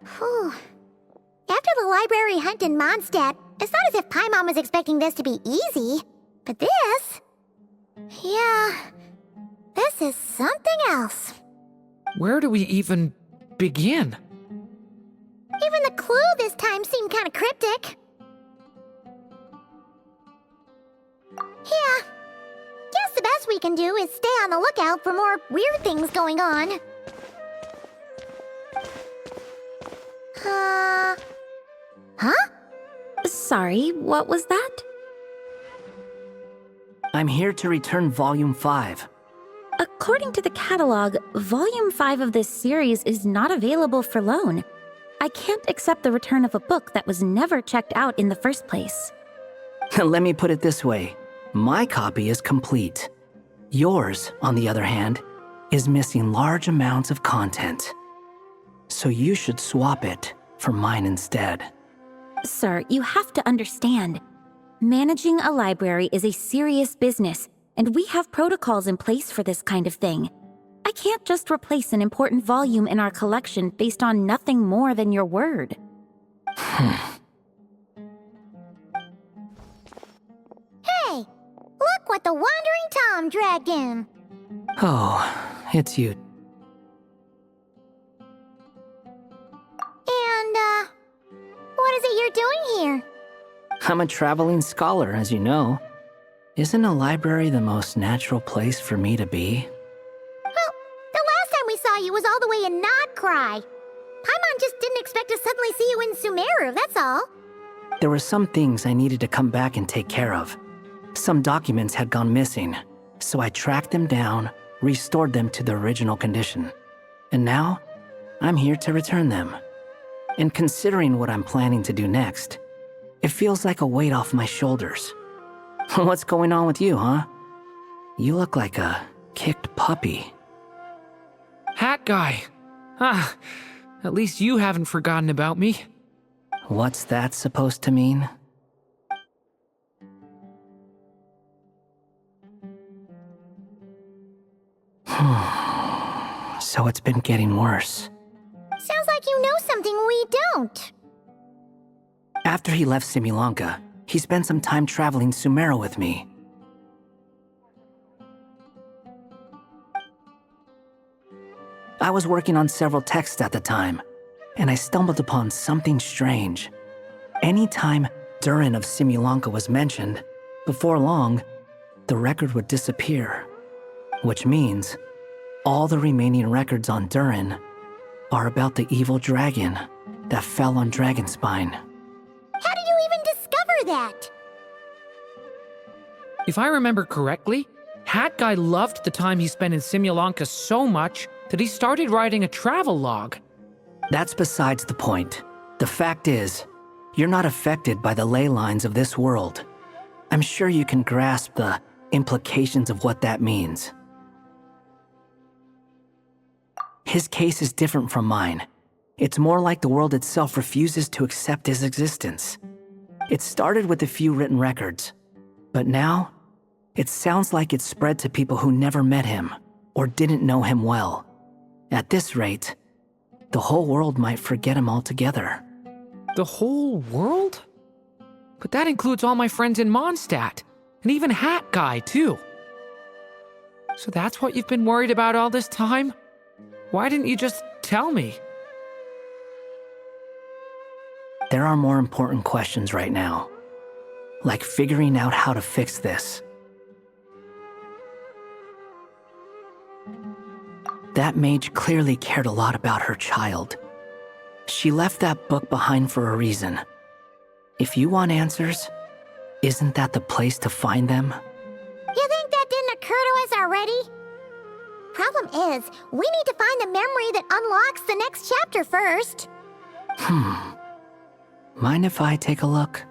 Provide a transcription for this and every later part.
Whew. After the library hunt in Mondstadt, it's not as if Paimon was expecting this to be easy. But this... yeah... this is something else. Where do we even begin? Even the clue this time seemed kind of cryptic. Yeah. Guess the best we can do is stay on the lookout for more weird things going on. Huh? Sorry, what was that? I'm here to return Volume 5. According to the catalog, Volume 5 of this series is not available for loan. I can't accept the return of a book that was never checked out in the first place. Let me put it this way. My copy is complete. Yours, on the other hand, is missing large amounts of content. So you should swap it for mine instead. Sir, you have to understand. Managing a library is a serious business, and we have protocols in place for this kind of thing. I can't just replace an important volume in our collection based on nothing more than your word. Hey, look what the Wandering Tom dragged in. Oh, it's you. And, what is it you're doing here? I'm a traveling scholar, as you know. Isn't a library the most natural place for me to be? Well, the last time we saw you was all the way in Nodcry. Paimon just didn't expect to suddenly see you in Sumeru, that's all. There were some things I needed to come back and take care of. Some documents had gone missing, so I tracked them down, restored them to their original condition. And now, I'm here to return them. And considering what I'm planning to do next, it feels like a weight off my shoulders. What's going on with you, huh? You look like a kicked puppy. Hat guy. At least you haven't forgotten about me. What's that supposed to mean? So it's been getting worse. Sounds like you know something we don't. After he left Similanka, he spent some time traveling Sumeru with me. I was working on several texts at the time, and I stumbled upon something strange. Anytime Durin of Similanka was mentioned, before long, the record would disappear. Which means, all the remaining records on Durin are about the evil dragon that fell on Dragonspine. How did you even discover that? If I remember correctly, Hat Guy loved the time he spent in Similanka so much that he started writing a travel log. That's besides the point. The fact is, you're not affected by the ley lines of this world. I'm sure you can grasp the implications of what that means. His case is different from mine. It's more like the world itself refuses to accept his existence. It started with a few written records, but now, it sounds like it's spread to people who never met him or didn't know him well. At this rate, the whole world might forget him altogether. The whole world? But that includes all my friends in Mondstadt, and even Hat Guy, too. So that's what you've been worried about all this time? Why didn't you just tell me? There are more important questions right now, like figuring out how to fix this. That mage clearly cared a lot about her child. She left that book behind for a reason. If you want answers, isn't that the place to find them? You think that didn't occur to us already? Problem is, we need to find the memory that unlocks the next chapter first. Mind if I take a look?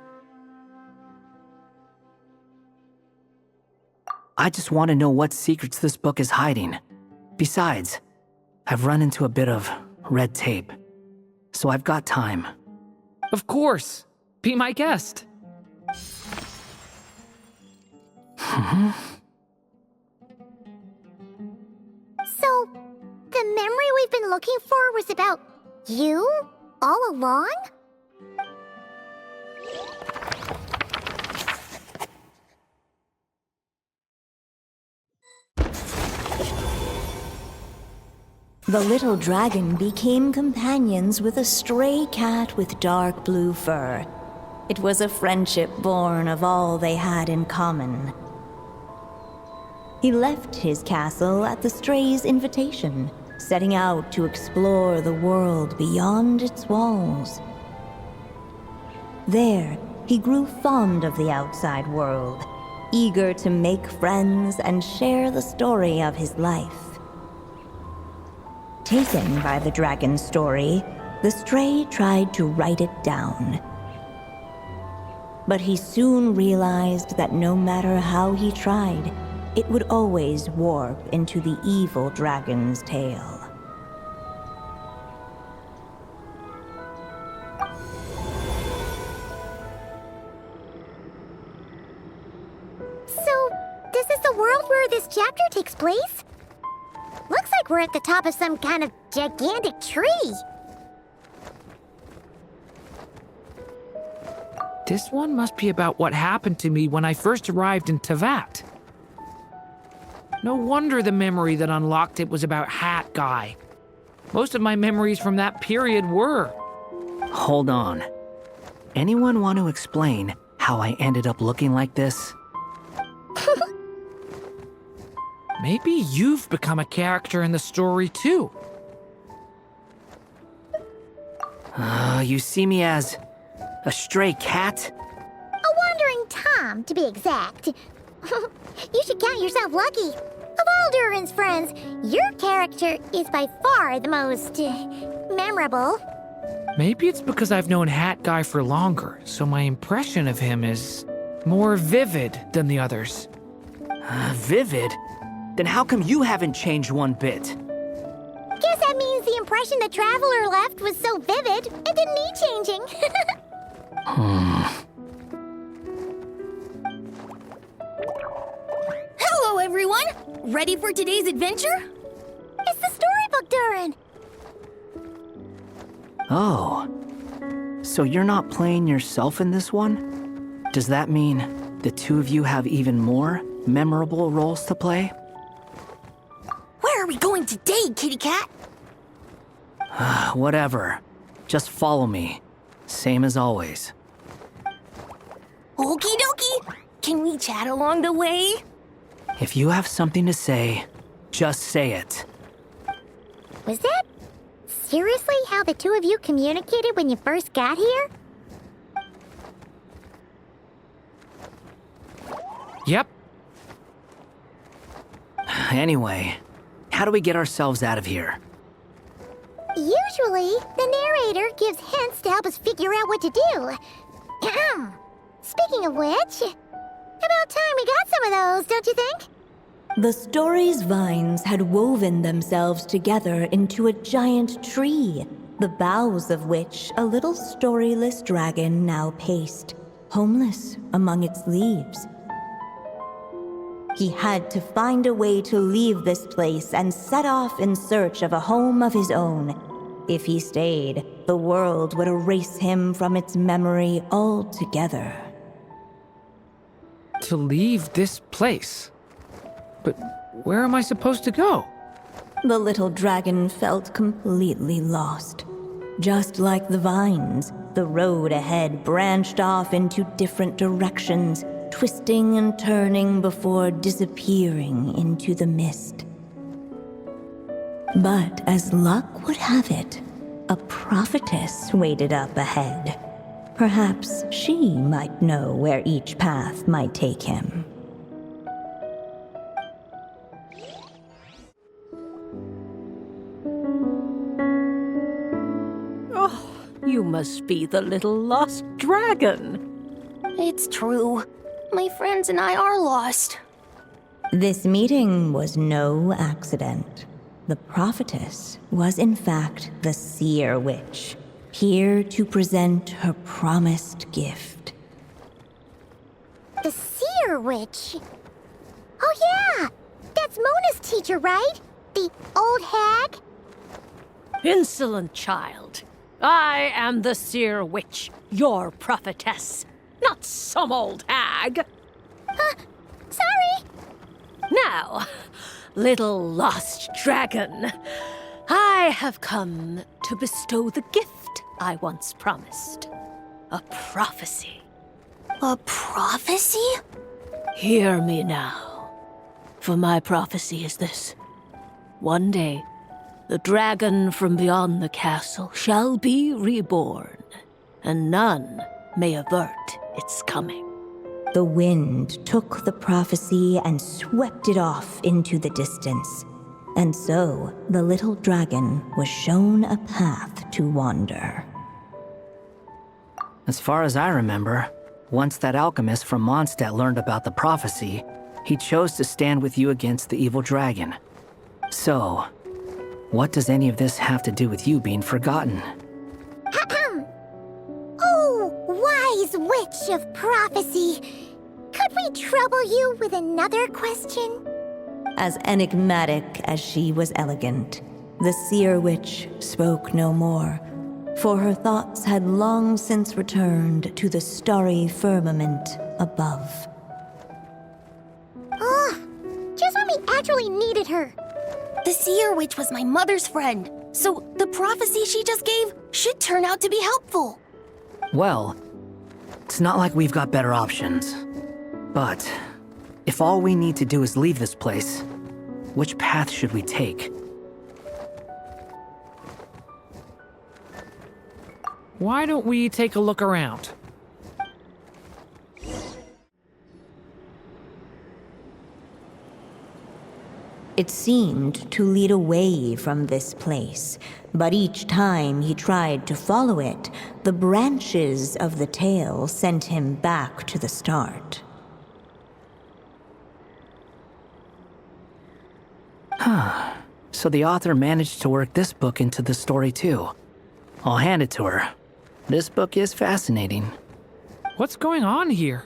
I just want to know what secrets this book is hiding. Besides, I've run into a bit of red tape, so I've got time. Of course. Be my guest. So, the memory we've been looking for was about you? all along? The little dragon became companions with a stray cat with dark blue fur. It was a friendship born of all they had in common. He left his castle at the stray's invitation, setting out to explore the world beyond its walls. There, he grew fond of the outside world, eager to make friends and share the story of his life. Taken by the dragon's story, the stray tried to write it down. But he soon realized that no matter how he tried, it would always warp into the evil dragon's tale. So, this is the world where this chapter takes place? Looks like we're at the top of some kind of gigantic tree. This one must be about what happened to me when I first arrived in Tevat. No wonder the memory that unlocked it was about Hat Guy. Most of my memories from that period were. Hold on. Anyone want to explain how I ended up looking like this? Maybe you've become a character in the story too. You see me as a stray cat? A wandering Tom, to be exact. You should count yourself lucky. Of all Durin's friends, your character is by far the most memorable. Maybe it's because I've known Hat Guy for longer, so my impression of him is more vivid than the others. Vivid? Then how come you haven't changed one bit? Guess that means the impression the traveler left was so vivid, it didn't need changing. Hello, everyone! Ready for today's adventure? It's the storybook, Durin. Oh. So you're not playing yourself in this one? Does that mean the two of you have even more memorable roles to play? Where are we going today, kitty cat? Whatever. Just follow me. Same as always. Okie dokie! Can we chat along the way? If you have something to say, just say it. Was that seriously how the two of you communicated when you first got here? Yep. Anyway, how do we get ourselves out of here? Usually, the narrator gives hints to help us figure out what to do. Speaking of which, about time we got some of those, don't you think? The story's vines had woven themselves together into a giant tree, the boughs of which a little storyless dragon now paced, homeless among its leaves. He had to find a way to leave this place and set off in search of a home of his own. If he stayed, the world would erase him from its memory altogether. To leave this place. But where am I supposed to go? The little dragon felt completely lost. Just like the vines, the road ahead branched off into different directions, twisting and turning before disappearing into the mist. But as luck would have it, a prophetess waited up ahead. Perhaps she might know where each path might take him. Oh, you must be the little lost dragon. It's true. My friends and I are lost. This meeting was no accident. The prophetess was in fact the seer witch, here to present her promised gift. The seer witch. Oh yeah, that's Mona's teacher, right? The old hag? Insolent child. I am the Seer Witch, your prophetess, not some old hag. Sorry. Now, little lost dragon, I have come to bestow the gift I once promised. A prophecy. A prophecy? Hear me now, for my prophecy is this. One day, the dragon from beyond the castle shall be reborn, and none may avert its coming. The wind took the prophecy and swept it off into the distance. And so, the little dragon was shown a path to wander. As far as I remember, once that alchemist from Mondstadt learned about the prophecy, he chose to stand with you against the evil dragon. So, what does any of this have to do with you being forgotten? Oh, wise witch of prophecy. Could we trouble you with another question? As enigmatic as she was elegant, the seer witch spoke no more, for her thoughts had long since returned to the starry firmament above. Just when we actually needed her. The Seer Witch was my mother's friend, so the prophecy she just gave should turn out to be helpful. Well, it's not like we've got better options. But, if all we need to do is leave this place, which path should we take? Why don't we take a look around? It seemed to lead away from this place, but each time he tried to follow it, the branches of the tail sent him back to the start. So the author managed to work this book into the story too. I'll hand it to her. This book is fascinating. What's going on here?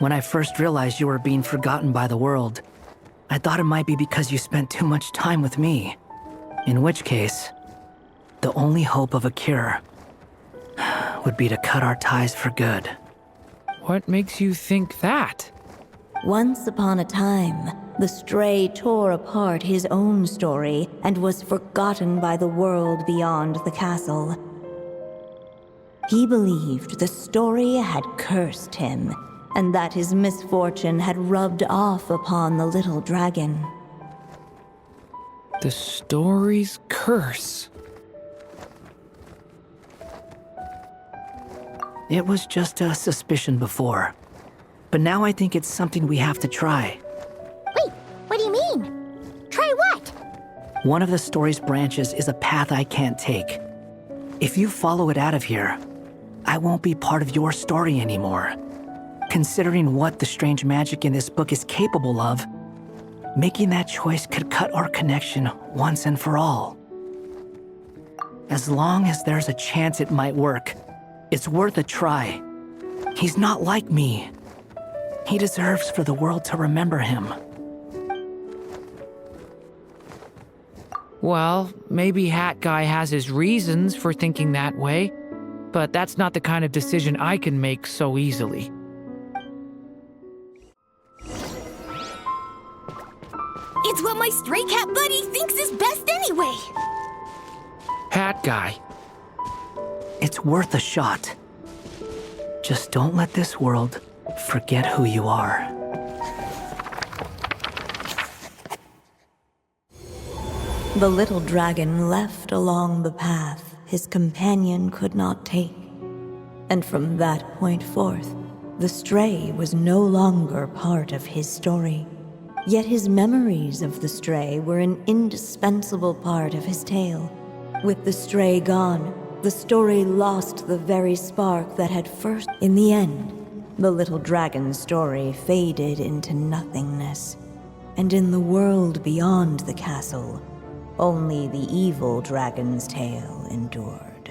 When I first realized you were being forgotten by the world, I thought it might be because you spent too much time with me. In which case, the only hope of a cure would be to cut our ties for good. What makes you think that? Once upon a time, the Stray tore apart his own story and was forgotten by the world beyond the castle. He believed the story had cursed him, and that his misfortune had rubbed off upon the little dragon. The story's curse. It was just a suspicion before, but now I think it's something we have to try. Wait, what do you mean? Try what? One of the story's branches is a path I can't take. If you follow it out of here, I won't be part of your story anymore. Considering what the strange magic in this book is capable of, making that choice could cut our connection once and for all. As long as there's a chance it might work, it's worth a try. He's not like me. He deserves for the world to remember him. Well, maybe Hat Guy has his reasons for thinking that way, but that's not the kind of decision I can make so easily. It's what my stray cat buddy thinks is best anyway. Hat Guy. It's worth a shot. Just don't let this world forget who you are. The little dragon left along the path his companion could not take. And from that point forth, the stray was no longer part of his story. Yet his memories of the stray were an indispensable part of his tale. With the stray gone, the story lost the very spark that had first. In the end, the little dragon's story faded into nothingness. And in the world beyond the castle, only the evil dragon's tale endured.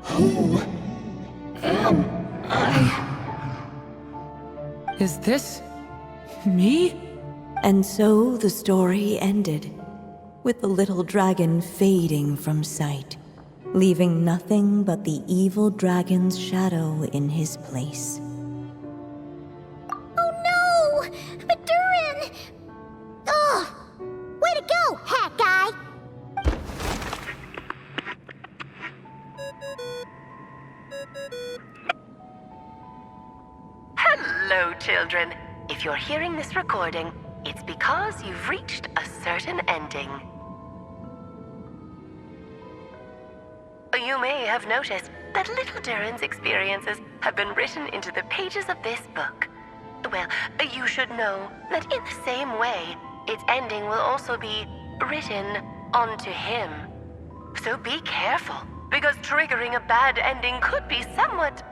Who am I? Is this me? And so the story ended. with the little dragon fading from sight, leaving nothing but the evil dragon's shadow in his place. Oh no! But Durin! Ugh! Way to go, hat guy! Hello, children. If you're hearing this recording, it's because you've reached a certain ending. You may have noticed that little Durin's experiences have been written into the pages of this book. Well, you should know that in the same way, its ending will also be written onto him. So be careful, because triggering a bad ending could be somewhat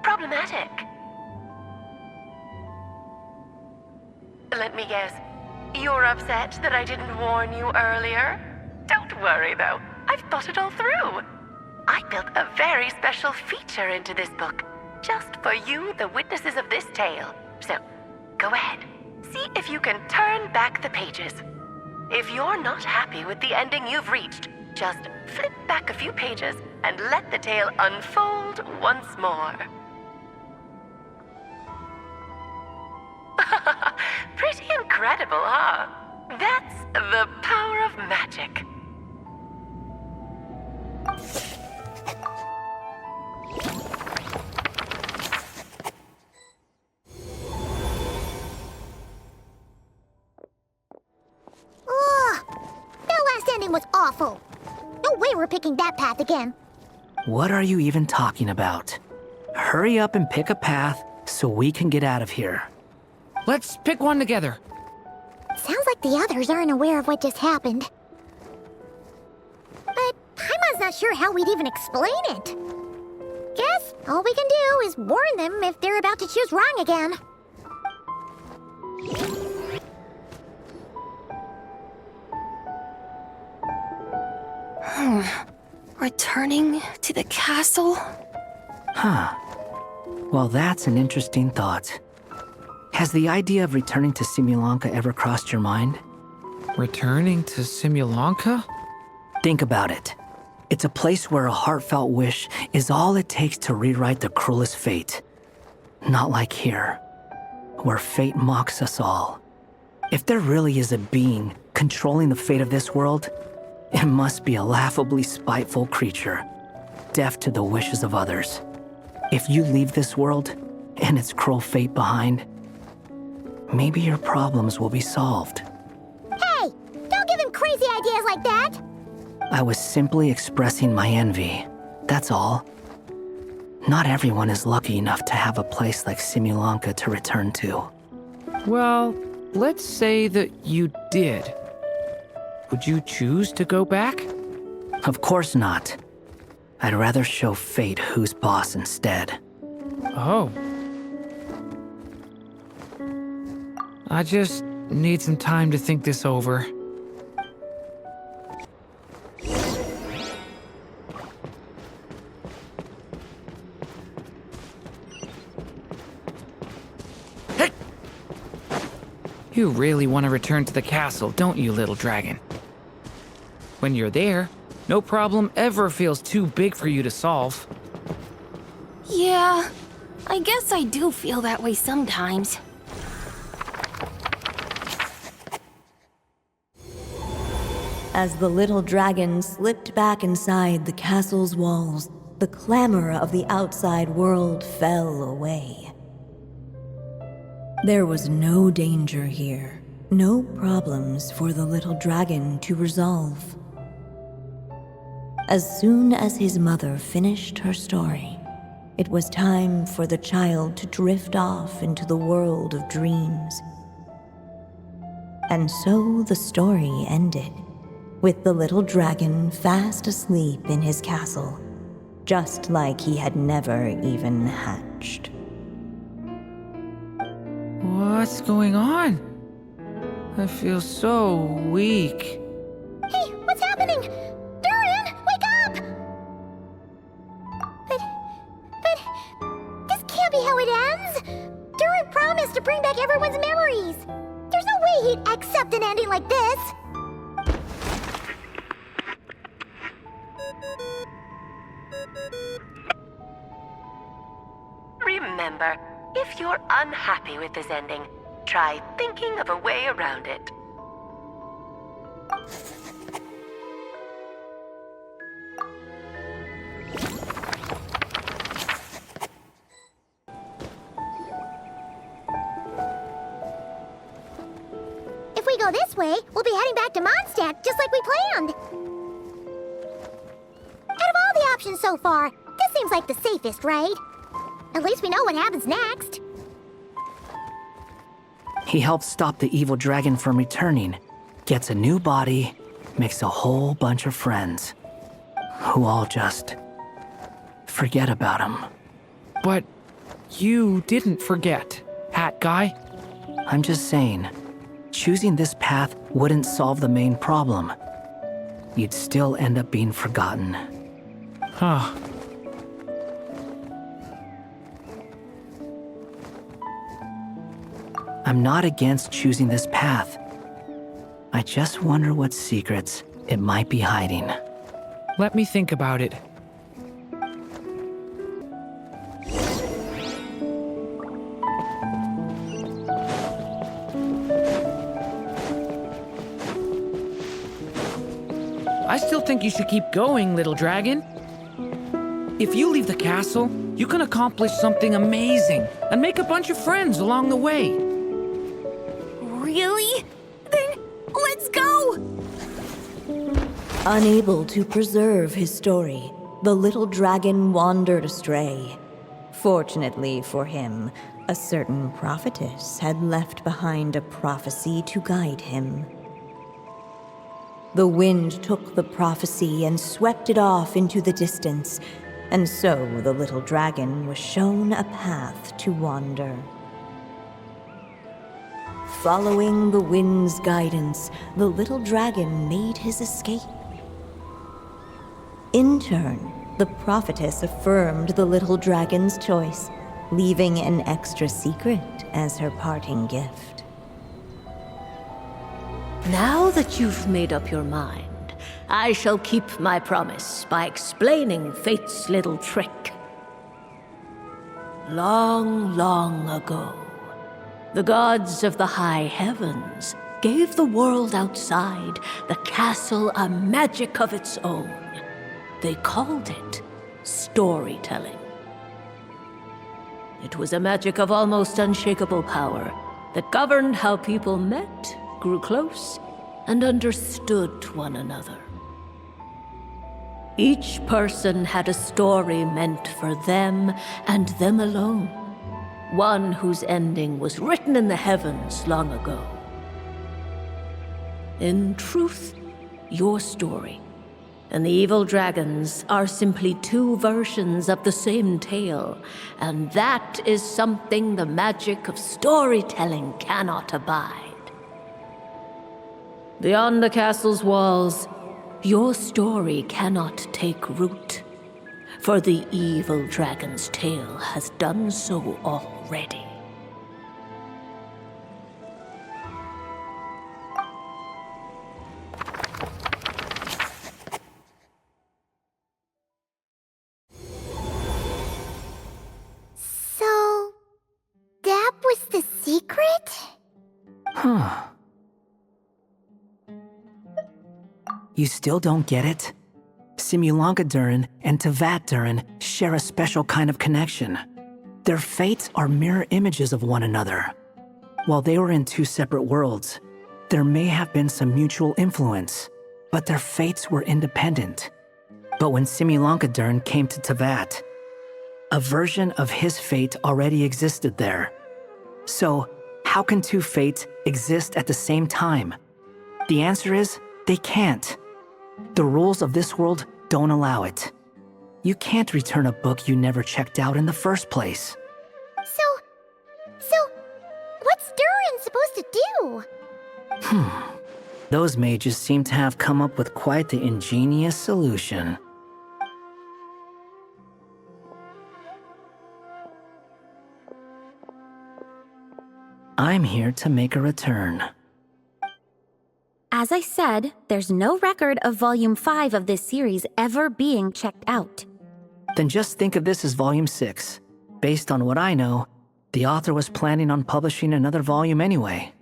problematic. Let me guess, you're upset that I didn't warn you earlier? Don't worry, though. I've thought it all through. I built a very special feature into this book, just for you, the witnesses of this tale. So, go ahead. See if you can turn back the pages. If you're not happy with the ending you've reached, just flip back a few pages and let the tale unfold once more. Pretty incredible, huh? That's the power of magic. Ugh! That last ending was awful. No way we're picking that path again. What are you even talking about? Hurry up and pick a path so we can get out of here. Let's pick one together. Sounds like the others aren't aware of what just happened. But Paimon's not sure how we'd even explain it. Guess all we can do is warn them if they're about to choose wrong again. Returning to the castle? Huh. Well, that's an interesting thought. Has the idea of returning to Simulanka ever crossed your mind? Returning to Simulanka? Think about it. It's a place where a heartfelt wish is all it takes to rewrite the cruelest fate. Not like here, where fate mocks us all. If there really is a being controlling the fate of this world, it must be a laughably spiteful creature, deaf to the wishes of others. If you leave this world and its cruel fate behind, maybe your problems will be solved. Hey! Don't give him crazy ideas like that! I was simply expressing my envy, that's all. Not everyone is lucky enough to have a place like Simulanka to return to. Well, let's say that you did. Would you choose to go back? Of course not. I'd rather show fate who's boss instead. Oh. I just need some time to think this over. Hey! You really want to return to the castle, don't you, little dragon? When you're there, no problem ever feels too big for you to solve. Yeah, I guess I do feel that way sometimes. As the little dragon slipped back inside the castle's walls, the clamor of the outside world fell away. There was no danger here, no problems for the little dragon to resolve. As soon as his mother finished her story, it was time for the child to drift off into the world of dreams. And so the story ended, with the little dragon fast asleep in his castle, just like he had never even hatched. What's going on? I feel so weak. Hey, what's happening? Durin, wake up! But this can't be how it ends. Durin promised to bring back everyone's memories. There's no way he'd accept an ending like this. remember, if you're unhappy with this ending, try thinking of a way around it. If we go this way, we'll be heading back to Mondstadt, just like we planned. Out of all the options so far, this seems like the safest, right? At least we know what happens next. He helps stop the evil dragon from returning, gets a new body, makes a whole bunch of friends, who all just forget about him. But you didn't forget, Hat Guy. I'm just saying, choosing this path wouldn't solve the main problem. You'd still end up being forgotten. Huh. I'm not against choosing this path. I just wonder what secrets it might be hiding. Let me think about it. I still think you should keep going, little dragon. If you leave the castle, you can accomplish something amazing and make a bunch of friends along the way. Really? Then let's go! Unable to preserve his story, the little dragon wandered astray. Fortunately for him, a certain prophetess had left behind a prophecy to guide him. The wind took the prophecy and swept it off into the distance, and so the little dragon was shown a path to wander. Following the wind's guidance, the little dragon made his escape. In turn, the prophetess affirmed the little dragon's choice, leaving an extra secret as her parting gift. Now that you've made up your mind, I shall keep my promise by explaining fate's little trick. Long, long ago, the gods of the high heavens gave the world outside the castle a magic of its own. They called it storytelling. It was a magic of almost unshakable power that governed how people met, grew close, and understood one another. Each person had a story meant for them and them alone, one whose ending was written in the heavens long ago. In truth, your story and the evil dragons are simply two versions of the same tale, and that is something the magic of storytelling cannot abide. Beyond the castle's walls, your story cannot take root, for the evil dragon's tale has done so already. So, that was the secret? Huh. You still don't get it? Simulanka Durin and Tevat Durin share a special kind of connection. Their fates are mirror images of one another. While they were in two separate worlds, there may have been some mutual influence, but their fates were independent. But when Simulanka Durin came to Tevat, a version of his fate already existed there. So, how can two fates exist at the same time? The answer is, they can't. The rules of this world don't allow it. You can't return a book you never checked out in the first place. So, what's Durin supposed to do? Those mages seem to have come up with quite the ingenious solution. I'm here to make a return. As I said, there's no record of Volume 5 of this series ever being checked out. Then just think of this as Volume 6. Based on what I know, the author was planning on publishing another volume anyway.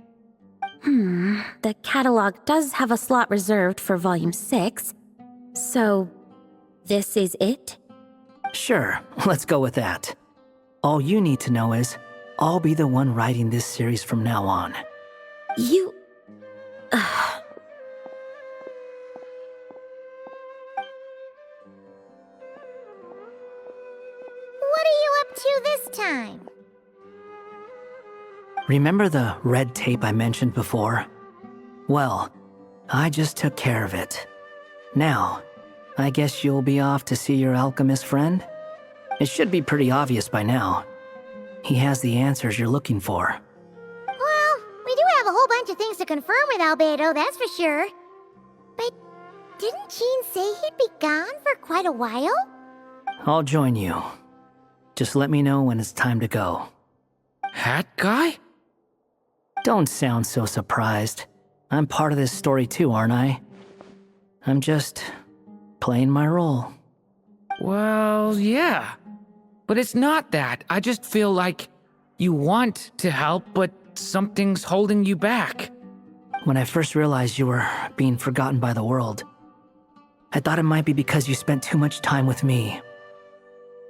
The catalog does have a slot reserved for Volume 6. So, this is it? Sure, let's go with that. All you need to know is, I'll be the one writing this series from now on. You... What are you up to this time? Remember the red tape I mentioned before? Well, I just took care of it. Now, I guess you'll be off to see your alchemist friend? It should be pretty obvious by now. He has the answers you're looking for. Well, we do have a whole bunch of things to confirm with Albedo, that's for sure. But didn't Jean say he'd be gone for quite a while? I'll join you. Just let me know when it's time to go. Hat guy? Don't sound so surprised. I'm part of this story too, aren't I? I'm just playing my role. Well, yeah. But it's not that. I just feel like you want to help, but something's holding you back. When I first realized you were being forgotten by the world, I thought it might be because you spent too much time with me.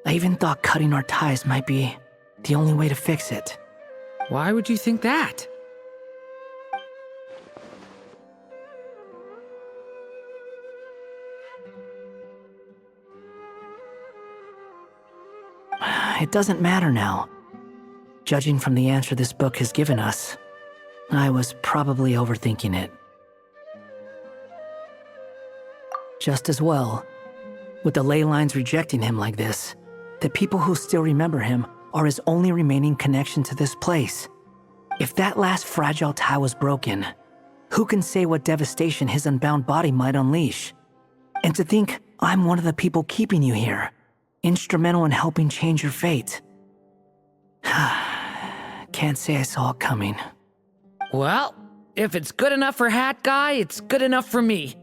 I even thought cutting our ties might be the only way to fix it. Why would you think that? It doesn't matter now. Judging from the answer this book has given us, I was probably overthinking it. Just as well, with the ley lines rejecting him like this, the people who still remember him are his only remaining connection to this place. If that last fragile tie was broken, who can say what devastation his unbound body might unleash? And to think I'm one of the people keeping you here, instrumental in helping change your fate. Can't say I saw it coming. Well, if it's good enough for Hat Guy, it's good enough for me.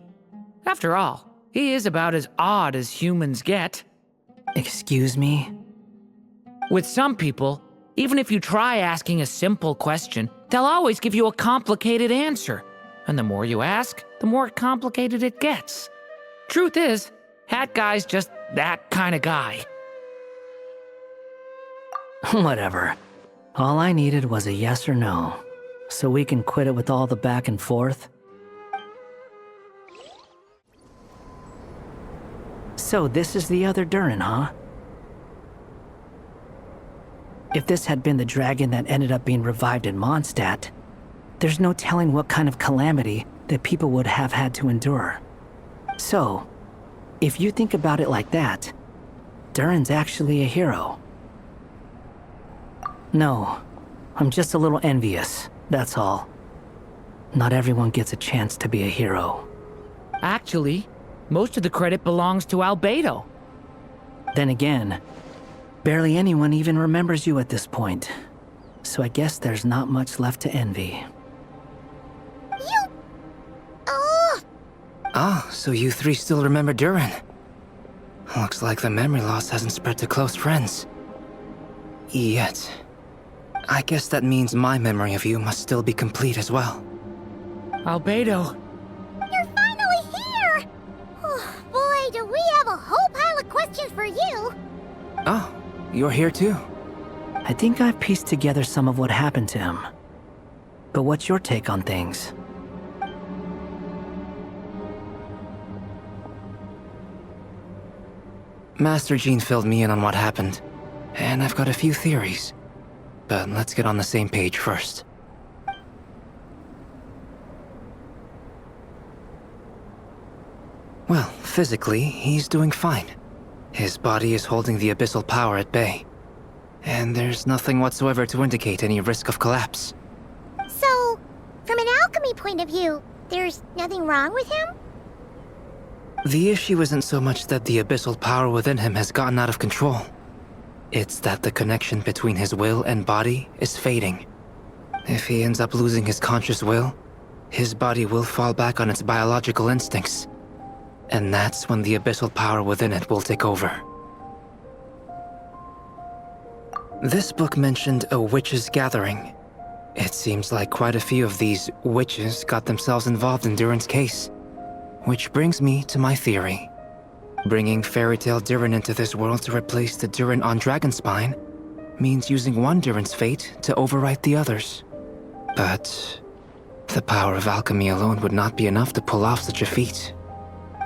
After all, he is about as odd as humans get. Excuse me? With some people, even if you try asking a simple question, they'll always give you a complicated answer. And the more you ask, the more complicated it gets. Truth is, Hat Guy's just that kind of guy. Whatever. All I needed was a yes or no, so we can quit it with all the back and forth. So this is the other Durin, huh? If this had been the dragon that ended up being revived in Mondstadt, there's no telling what kind of calamity that people would have had to endure. So, if you think about it like that, Durin's actually a hero. No, I'm just a little envious, that's all. Not everyone gets a chance to be a hero. Actually, most of the credit belongs to Albedo. Then again, barely anyone even remembers you at this point. So I guess there's not much left to envy. You... Oh! Ah, so you three still remember Durin. Looks like the memory loss hasn't spread to close friends. Yet. I guess that means my memory of you must still be complete as well. Albedo. You're finally here! Oh, boy, do we have a whole pile of questions for you! Oh, you're here too? I think I've pieced together some of what happened to him. But what's your take on things? Master Jean filled me in on what happened, and I've got a few theories. But let's get on the same page first. Well, physically, he's doing fine. His body is holding the abyssal power at bay. And there's nothing whatsoever to indicate any risk of collapse. So, from an alchemy point of view, there's nothing wrong with him? The issue isn't so much that the abyssal power within him has gotten out of control. It's that the connection between his will and body is fading. If he ends up losing his conscious will, his body will fall back on its biological instincts. And that's when the abyssal power within it will take over. This book mentioned a witches' gathering. It seems like quite a few of these witches got themselves involved in Durin's case. Which brings me to my theory. Bringing fairy tale Durin into this world to replace the Durin on Dragonspine means using one Durin's fate to overwrite the others. But the power of alchemy alone would not be enough to pull off such a feat.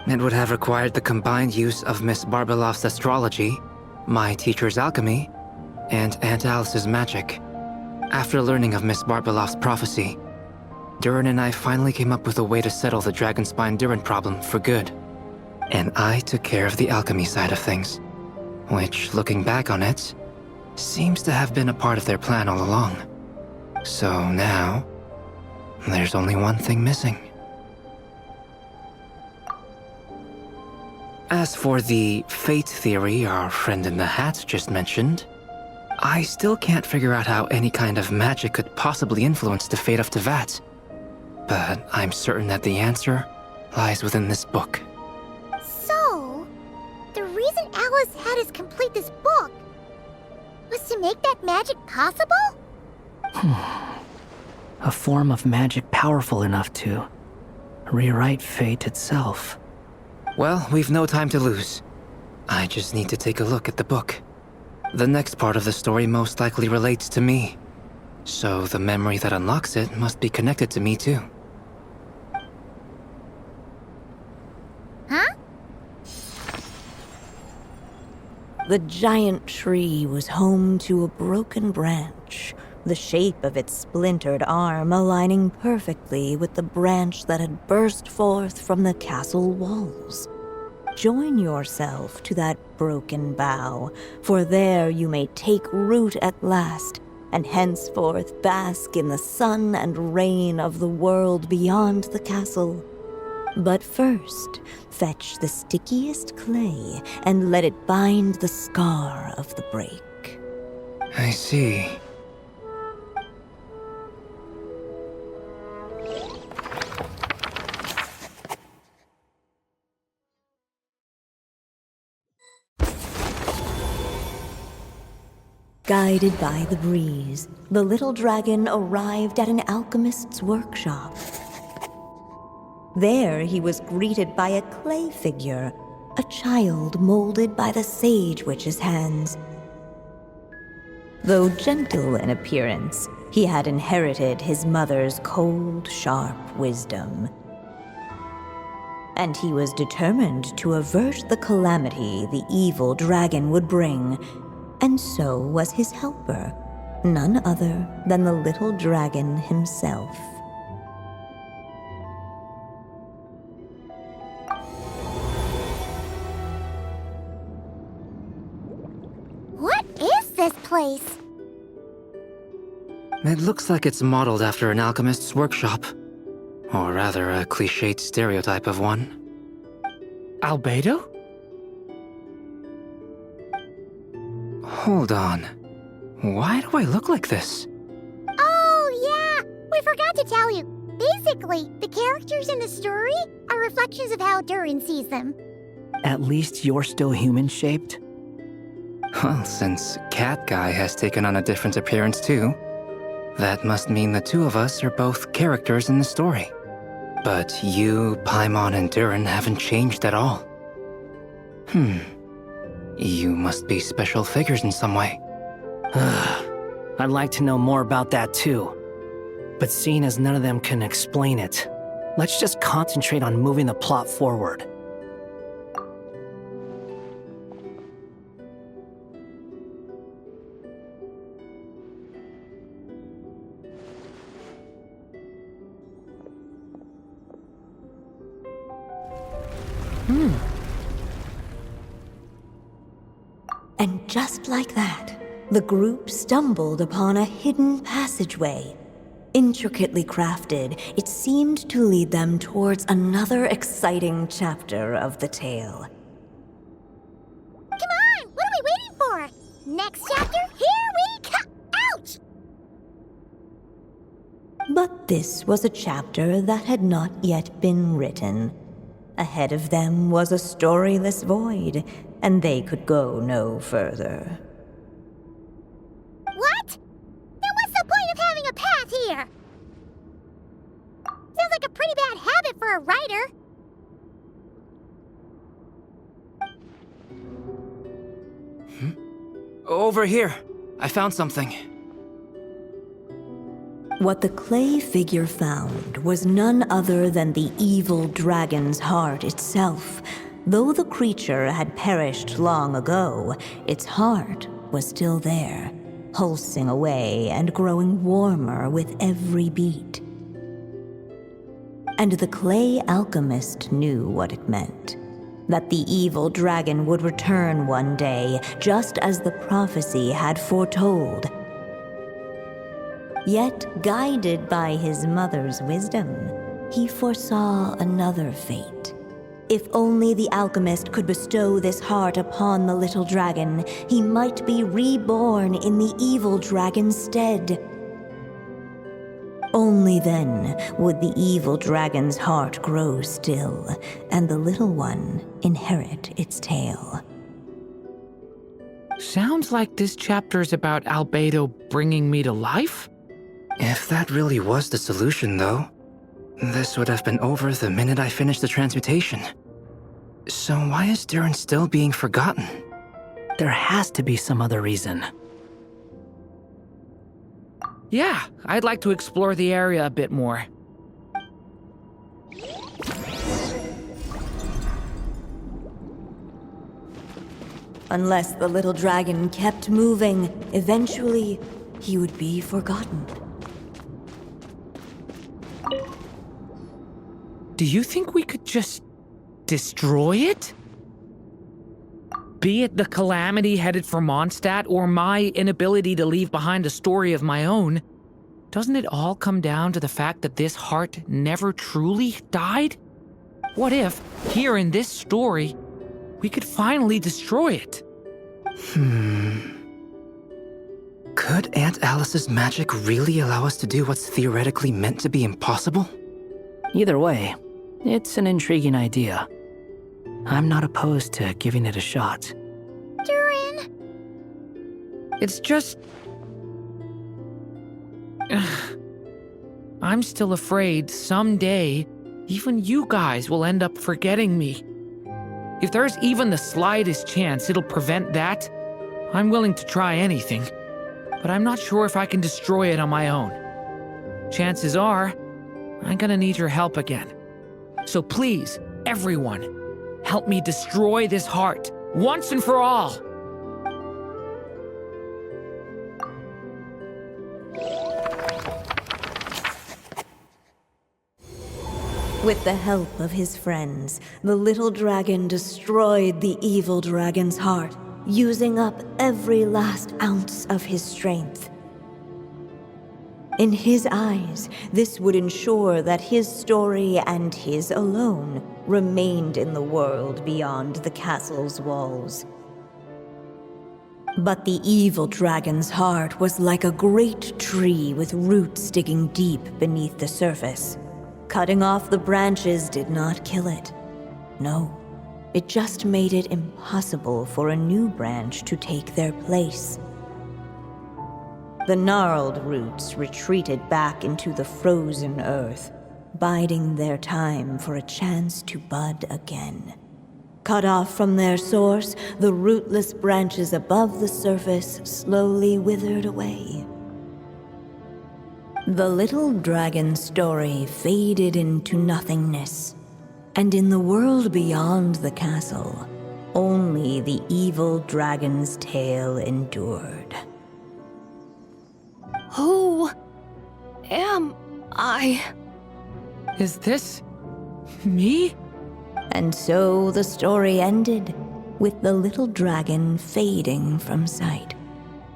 It would have required the combined use of Miss Barbeloff's astrology, my teacher's alchemy, and Aunt Alice's magic. After learning of Miss Barbeloff's prophecy, Durin and I finally came up with a way to settle the Dragonspine Durin problem for good. And I took care of the alchemy side of things, which, looking back on it, seems to have been a part of their plan all along. So now, there's only one thing missing. As for the fate theory our friend in the hat just mentioned, I still can't figure out how any kind of magic could possibly influence the fate of Tevat. But I'm certain that the answer lies within this book. So, the reason Alice had us complete this book was to make that magic possible? A form of magic powerful enough to rewrite fate itself. Well, we've no time to lose. I just need to take a look at the book. The next part of the story most likely relates to me. So the memory that unlocks it must be connected to me too. Huh? The giant tree was home to a broken branch, the shape of its splintered arm aligning perfectly with the branch that had burst forth from the castle walls. Join yourself to that broken bough, for there you may take root at last, and henceforth bask in the sun and rain of the world beyond the castle. But first, fetch the stickiest clay and let it bind the scar of the break. I see. Guided by the breeze, the little dragon arrived at an alchemist's workshop. There he was greeted by a clay figure, a child molded by the sage witch's hands. Though gentle in appearance, he had inherited his mother's cold, sharp wisdom. And he was determined to avert the calamity the evil dragon would bring, and so was his helper, none other than the little dragon himself. What is this place? It looks like it's modeled after an alchemist's workshop. Or rather, a cliched stereotype of one. Albedo? Hold on. Why do I look like this? Oh, yeah! We forgot to tell you. Basically, the characters in the story are reflections of how Durin sees them. At least you're still human-shaped? Well, since Cat Guy has taken on a different appearance too, that must mean the two of us are both characters in the story. But you, Paimon, and Durin haven't changed at all. You must be special figures in some way. I'd like to know more about that too. But seeing as none of them can explain it, let's just concentrate on moving the plot forward. And just like that, the group stumbled upon a hidden passageway. Intricately crafted, it seemed to lead them towards another exciting chapter of the tale. Come on! What are we waiting for? Next chapter, here we come! Ouch! But this was a chapter that had not yet been written. Ahead of them was a storyless void, and they could go no further. Over here. I found something. What the clay figure found was none other than the evil dragon's heart itself. Though the creature had perished long ago, its heart was still there, pulsing away and growing warmer with every beat. And the clay alchemist knew what it meant. That the evil dragon would return one day, just as the prophecy had foretold. Yet, guided by his mother's wisdom, he foresaw another fate. If only the alchemist could bestow this heart upon the little dragon, he might be reborn in the evil dragon's stead. Only then would the evil dragon's heart grow still, and the little one inherit its tale. Sounds like this chapter's about Albedo bringing me to life? If that really was the solution, though, this would have been over the minute I finished the transmutation. So why is Durin still being forgotten? There has to be some other reason. Yeah, I'd like to explore the area a bit more. Unless the little dragon kept moving, eventually he would be forgotten. Do you think we could just destroy it? Be it the calamity headed for Mondstadt or my inability to leave behind a story of my own, doesn't it all come down to the fact that this heart never truly died? What if, here in this story, we could finally destroy it? Could Aunt Alice's magic really allow us to do what's theoretically meant to be impossible? Either way, it's an intriguing idea. I'm not opposed to giving it a shot. Durin! It's just... I'm still afraid someday, even you guys will end up forgetting me. If there's even the slightest chance it'll prevent that, I'm willing to try anything. But I'm not sure if I can destroy it on my own. Chances are, I'm gonna need your help again. So please, everyone, help me destroy this heart, once and for all! With the help of his friends, the little dragon destroyed the evil dragon's heart, using up every last ounce of his strength. In his eyes, this would ensure that his story and his alone remained in the world beyond the castle's walls. But the evil dragon's heart was like a great tree with roots digging deep beneath the surface. Cutting off the branches did not kill it. No, it just made it impossible for a new branch to take their place. The gnarled roots retreated back into the frozen earth, biding their time for a chance to bud again. Cut off from their source, the rootless branches above the surface slowly withered away. The little dragon's story faded into nothingness, and in the world beyond the castle, only the evil dragon's tale endured. Who am I? Is this... me? And so the story ended, with the little dragon fading from sight,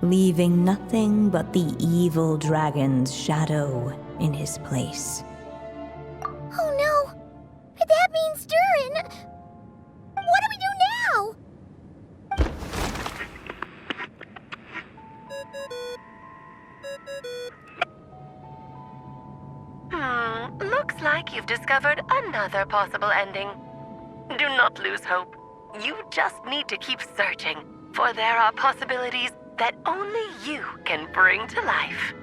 leaving nothing but the evil dragon's shadow in his place. Oh no! That means Durin! What do we do now? Looks like you've discovered another possible ending. Do not lose hope. You just need to keep searching, for there are possibilities that only you can bring to life.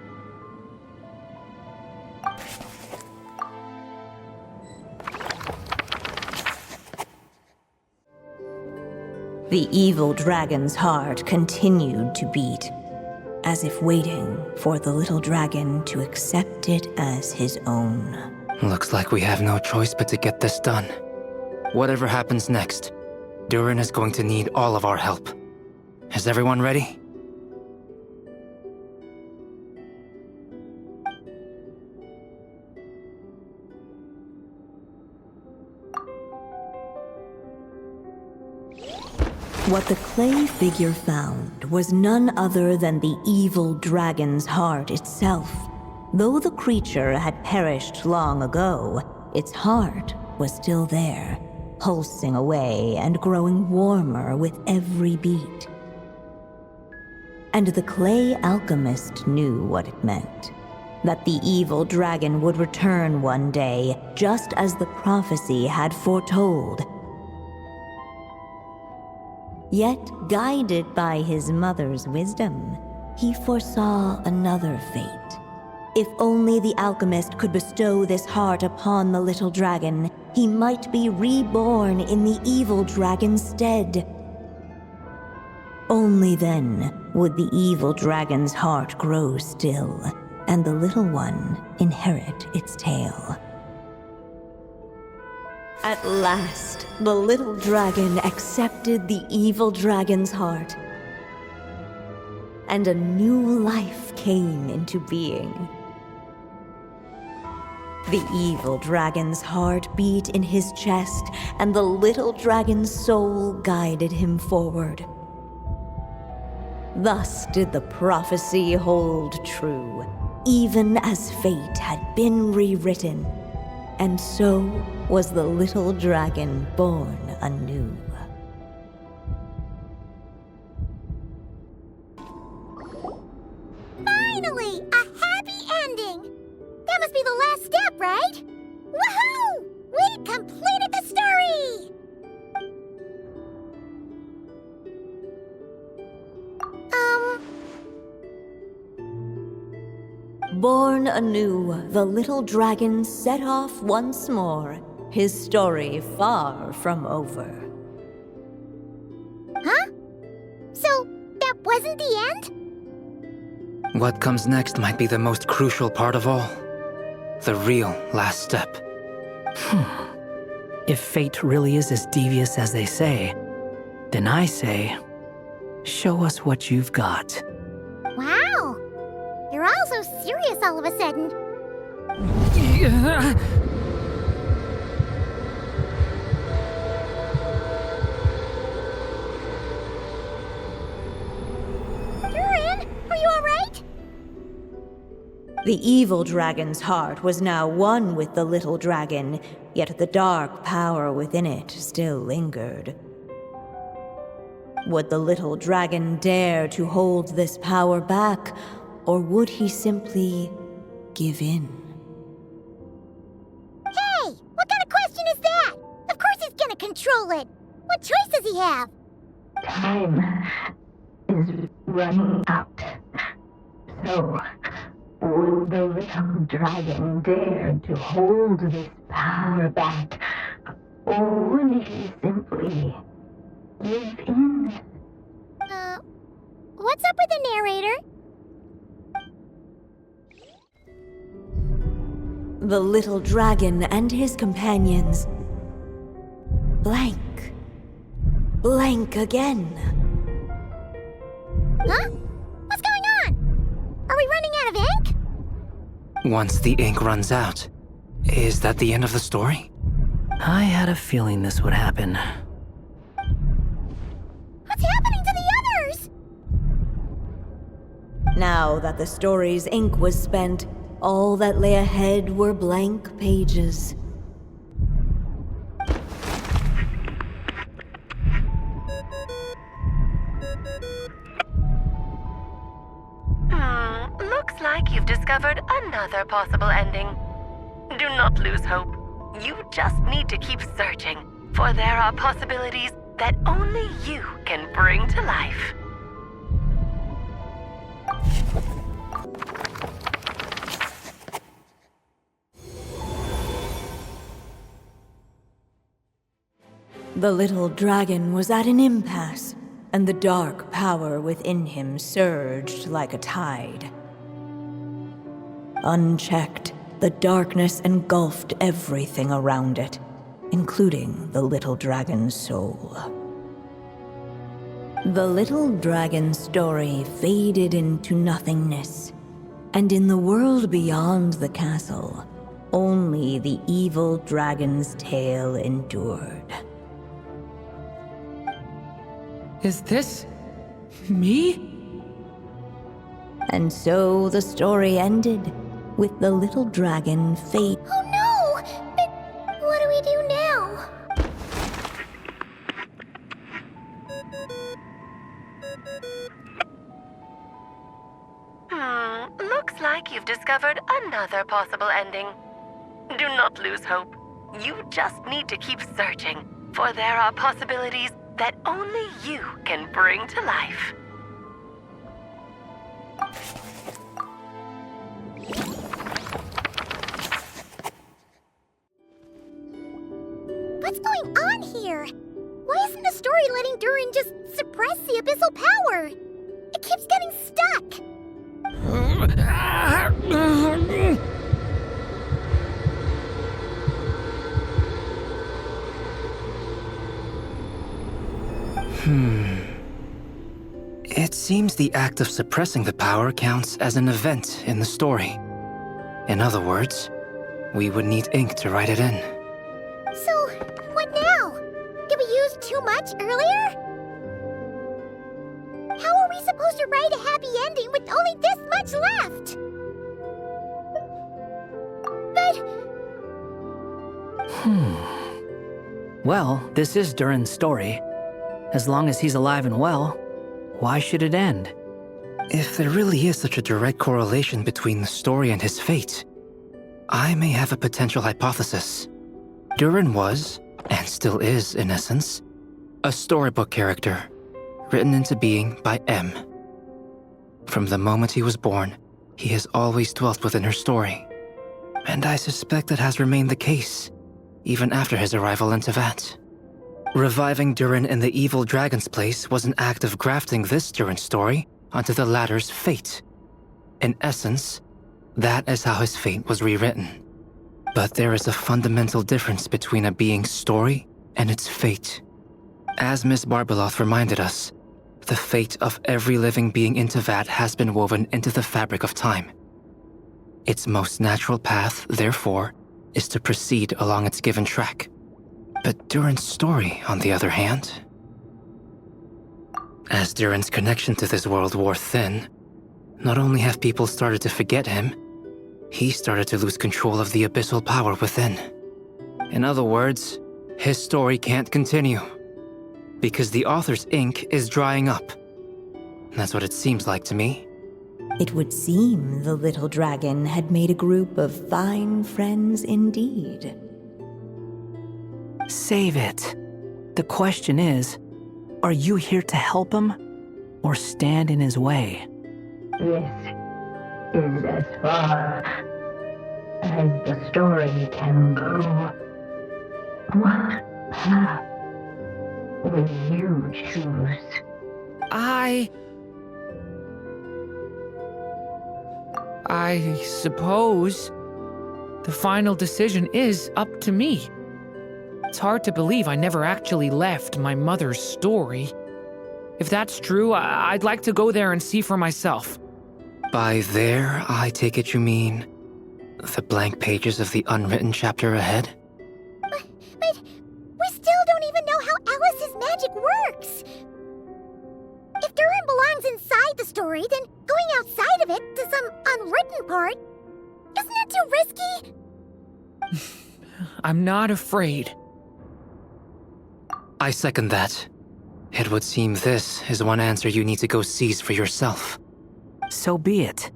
The evil dragon's heart continued to beat, as if waiting for the little dragon to accept it as his own. Looks like we have no choice but to get this done. Whatever happens next, Durin is going to need all of our help. Is everyone ready? What the clay figure found was none other than the evil dragon's heart itself. Though the creature had perished long ago, its heart was still there, pulsing away and growing warmer with every beat. And the clay alchemist knew what it meant. That the evil dragon would return one day, just as the prophecy had foretold. Yet, guided by his mother's wisdom, he foresaw another fate. If only the alchemist could bestow this heart upon the little dragon, he might be reborn in the evil dragon's stead. Only then would the evil dragon's heart grow still, and the little one inherit its tale. At last, the little dragon accepted the evil dragon's heart, and a new life came into being. The evil dragon's heart beat in his chest, and the little dragon's soul guided him forward. Thus did the prophecy hold true, even as fate had been rewritten. And so was the little dragon born anew. Finally! A happy ending! That must be the last step, right? Woohoo! We completed the story! Born anew, the little dragon set off once more, his story far from over. Huh? So, that wasn't the end? What comes next might be the most crucial part of all. The real last step. If fate really is as devious as they say, then I say, show us what you've got. Wow! You're all so serious all of a sudden. Durin, are you alright? The evil dragon's heart was now one with the little dragon, yet the dark power within it still lingered. Would the little dragon dare to hold this power back, or would he simply give in? Hey! What kind of question is that? Of course he's gonna control it! What choice does he have? Time is running out. So, would the little dragon dare to hold this power back? Or would he simply give in? What's up with the narrator? The little dragon and his companions blank. Blank again. Huh? What's going on? Are we running out of ink? Once the ink runs out, is that the end of the story? I had a feeling this would happen. What's happening to the others? Now that the story's ink was spent, all that lay ahead were blank pages. Looks like you've discovered another possible ending. Do not lose hope. You just need to keep searching, for there are possibilities that only you can bring to life. The little dragon was at an impasse, and the dark power within him surged like a tide. Unchecked, the darkness engulfed everything around it, including the little dragon's soul. The little dragon's story faded into nothingness, and in the world beyond the castle, only the evil dragon's tale endured. Is this me? And so the story ended, with the little dragon fate. Oh no! But what do we do now? Looks like you've discovered another possible ending. Do not lose hope. You just need to keep searching, for there are possibilities that only you can bring to life. What's going on here? Why isn't the story letting Durin just suppress the abyssal power? It keeps getting stuck. It seems the act of suppressing the power counts as an event in the story. In other words, we would need ink to write it in. So, what now? Did we use too much earlier? How are we supposed to write a happy ending with only this much left? But... Well, this is Durin's story. As long as he's alive and well, why should it end? If there really is such a direct correlation between the story and his fate, I may have a potential hypothesis. Durin was, and still is in essence, a storybook character, written into being by M. From the moment he was born, he has always dwelt within her story. And I suspect that has remained the case, even after his arrival in Tevat. Reviving Durin in the evil dragon's place was an act of grafting this Durin story onto the latter's fate. In essence, that is how his fate was rewritten. But there is a fundamental difference between a being's story and its fate. As Miss Barbeloth reminded us, the fate of every living being in Tevat has been woven into the fabric of time. Its most natural path, therefore, is to proceed along its given track. But Durin's story, on the other hand... As Durin's connection to this world wore thin, not only have people started to forget him, he started to lose control of the abyssal power within. In other words, his story can't continue, because the author's ink is drying up. That's what it seems like to me. It would seem the little dragon had made a group of fine friends indeed. Save it. The question is, are you here to help him, or stand in his way? This is as far as the story can go. What path will you choose? I suppose the final decision is up to me. It's hard to believe I never actually left my mother's story. If that's true, I'd like to go there and see for myself. By there, I take it you mean the blank pages of the unwritten chapter ahead? But we still don't even know how Alice's magic works. If Durin belongs inside the story, then going outside of it to some unwritten part, isn't that too risky? I'm not afraid. I second that. It would seem this is one answer you need to go seize for yourself. So be it.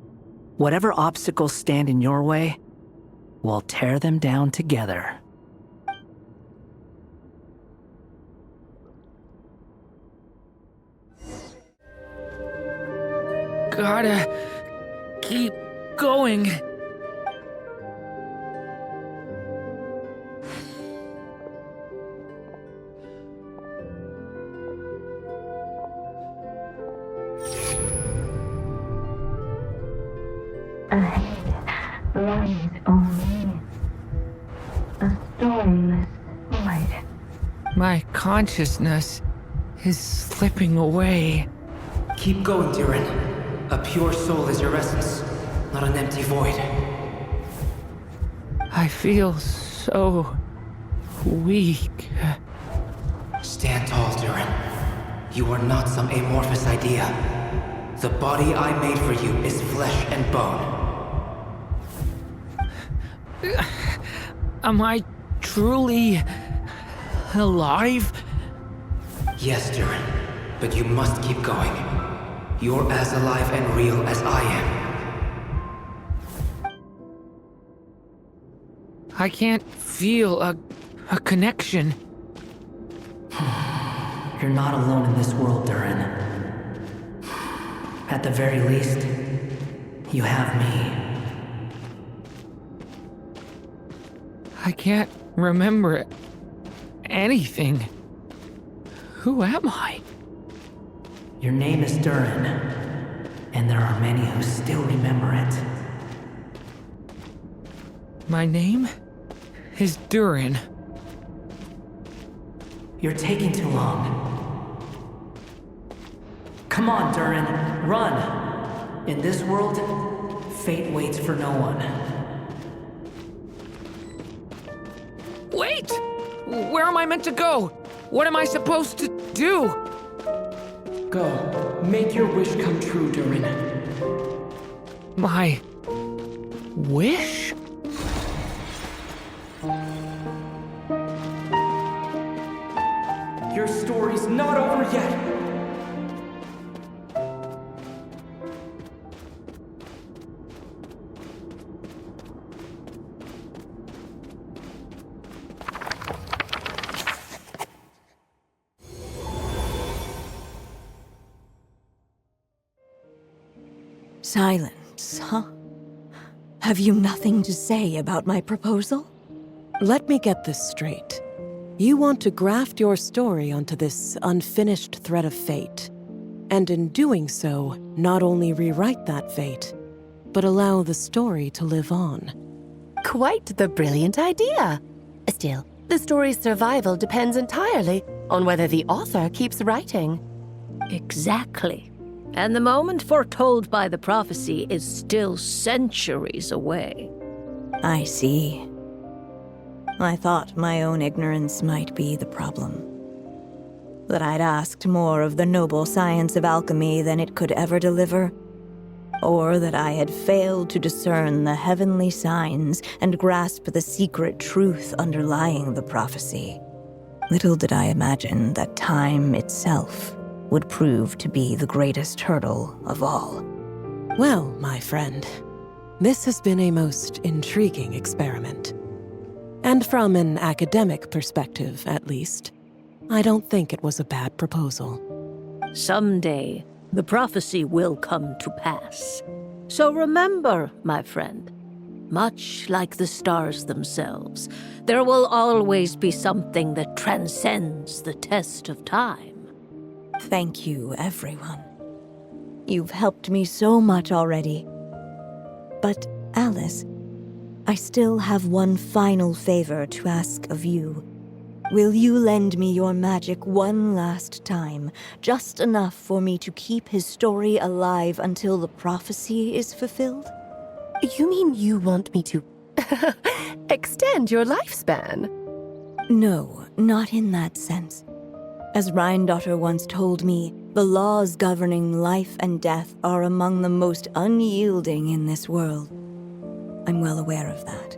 Whatever obstacles stand in your way, we'll tear them down together. Gotta keep going. Ahead lies only a storyless void. My consciousness is slipping away. Keep going, Durin. A pure soul is your essence, not an empty void. I feel so weak. Stand tall, Durin. You are not some amorphous idea. The body I made for you is flesh and bone. Am I truly alive? Yes, Durin, but you must keep going. You're as alive and real as I am. I can't feel a connection. You're not alone in this world, Durin. At the very least, you have me. I can't remember anything. Who am I? Your name is Durin, and there are many who still remember it. My name is Durin. You're taking too long. Come on, Durin, run! In this world, fate waits for no one. Wait! Where am I meant to go? What am I supposed to do? Go. Make your wish come true, Durin. My wish? Your story's not over yet! Silence, huh? Have you nothing to say about my proposal? Let me get this straight. You want to graft your story onto this unfinished thread of fate, and in doing so, not only rewrite that fate, but allow the story to live on. Quite the brilliant idea. Still, the story's survival depends entirely on whether the author keeps writing. Exactly. And the moment foretold by the prophecy is still centuries away. I see. I thought my own ignorance might be the problem. That I'd asked more of the noble science of alchemy than it could ever deliver. Or that I had failed to discern the heavenly signs and grasp the secret truth underlying the prophecy. Little did I imagine that time itself would prove to be the greatest hurdle of all. Well, my friend, this has been a most intriguing experiment. And from an academic perspective, at least, I don't think it was a bad proposal. Someday, the prophecy will come to pass. So remember, my friend, much like the stars themselves, there will always be something that transcends the test of time. Thank you, everyone. You've helped me so much already. But, Alice, I still have one final favor to ask of you. Will you lend me your magic one last time, just enough for me to keep his story alive until the prophecy is fulfilled? You mean you want me to extend your lifespan? No, not in that sense. As Rheindotter once told me, the laws governing life and death are among the most unyielding in this world. I'm well aware of that.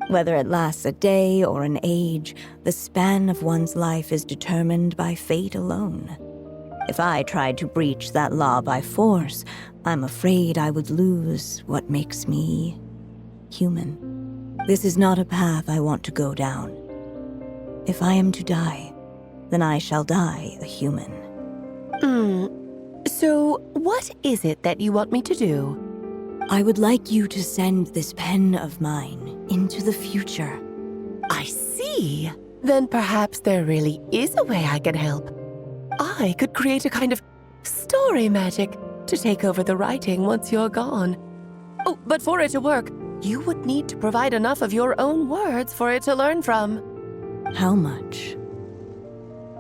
Whether it lasts a day or an age, the span of one's life is determined by fate alone. If I tried to breach that law by force, I'm afraid I would lose what makes me human. This is not a path I want to go down. If I am to die, then I shall die a human. So, what is it that you want me to do? I would like you to send this pen of mine into the future. I see. Then perhaps there really is a way I can help. I could create a kind of story magic to take over the writing once you're gone. Oh, but for it to work, you would need to provide enough of your own words for it to learn from. How much?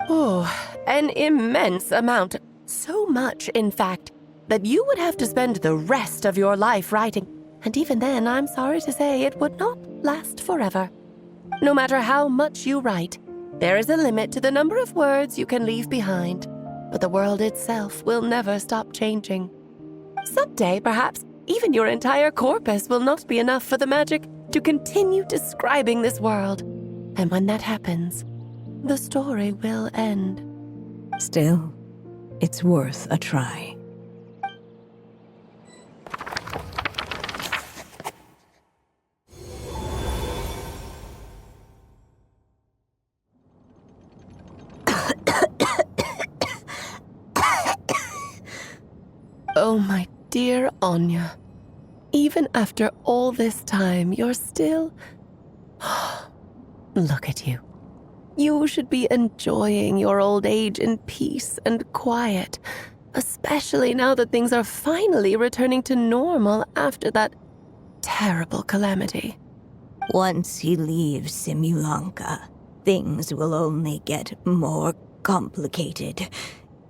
Oh, an immense amount. So much, in fact, that you would have to spend the rest of your life writing. And even then, I'm sorry to say, it would not last forever. No matter how much you write, there is a limit to the number of words you can leave behind. But the world itself will never stop changing. Someday, perhaps, even your entire corpus will not be enough for the magic to continue describing this world. And when that happens, the story will end. Still, it's worth a try. Oh, my dear Anya. Even after all this time, you're still... Look at you. You should be enjoying your old age in peace and quiet, especially now that things are finally returning to normal after that terrible calamity. Once he leaves Simulanka, things will only get more complicated.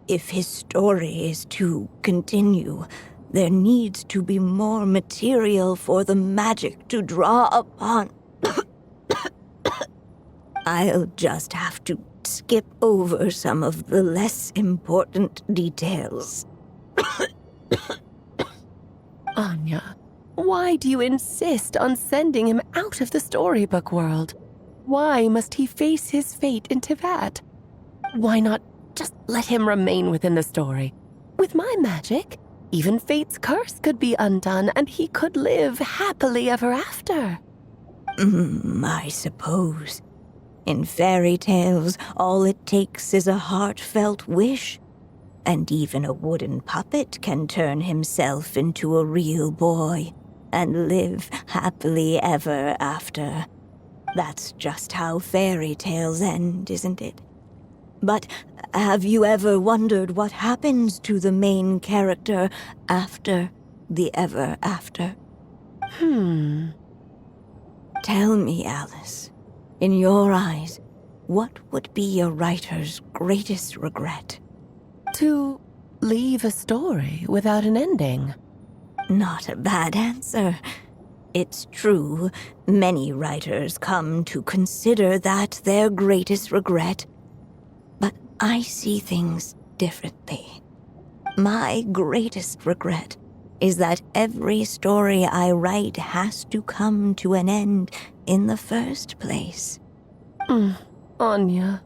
If his story is to continue, there needs to be more material for the magic to draw upon. I'll just have to skip over some of the less important details. Anya, why do you insist on sending him out of the storybook world? Why must he face his fate in Teyvat? Why not just let him remain within the story? With my magic, even fate's curse could be undone and he could live happily ever after. I suppose. In fairy tales, all it takes is a heartfelt wish. And even a wooden puppet can turn himself into a real boy and live happily ever after. That's just how fairy tales end, isn't it? But have you ever wondered what happens to the main character after the ever after? Tell me, Alice, in your eyes, what would be a writer's greatest regret? To leave a story without an ending. Not a bad answer. It's true, many writers come to consider that their greatest regret. But I see things differently. My greatest regret is that every story I write has to come to an end in the first place. Anya.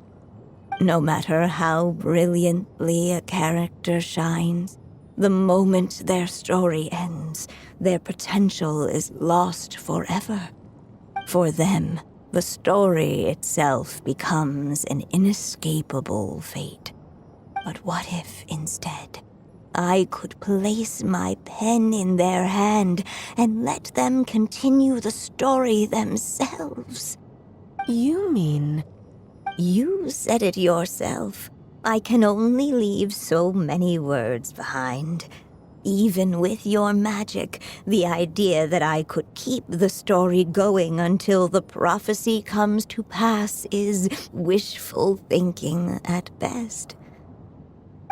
No matter how brilliantly a character shines, the moment their story ends, their potential is lost forever. For them, the story itself becomes an inescapable fate. But what if, instead, I could place my pen in their hand and let them continue the story themselves? You mean... You said it yourself. I can only leave so many words behind. Even with your magic, the idea that I could keep the story going until the prophecy comes to pass is wishful thinking at best.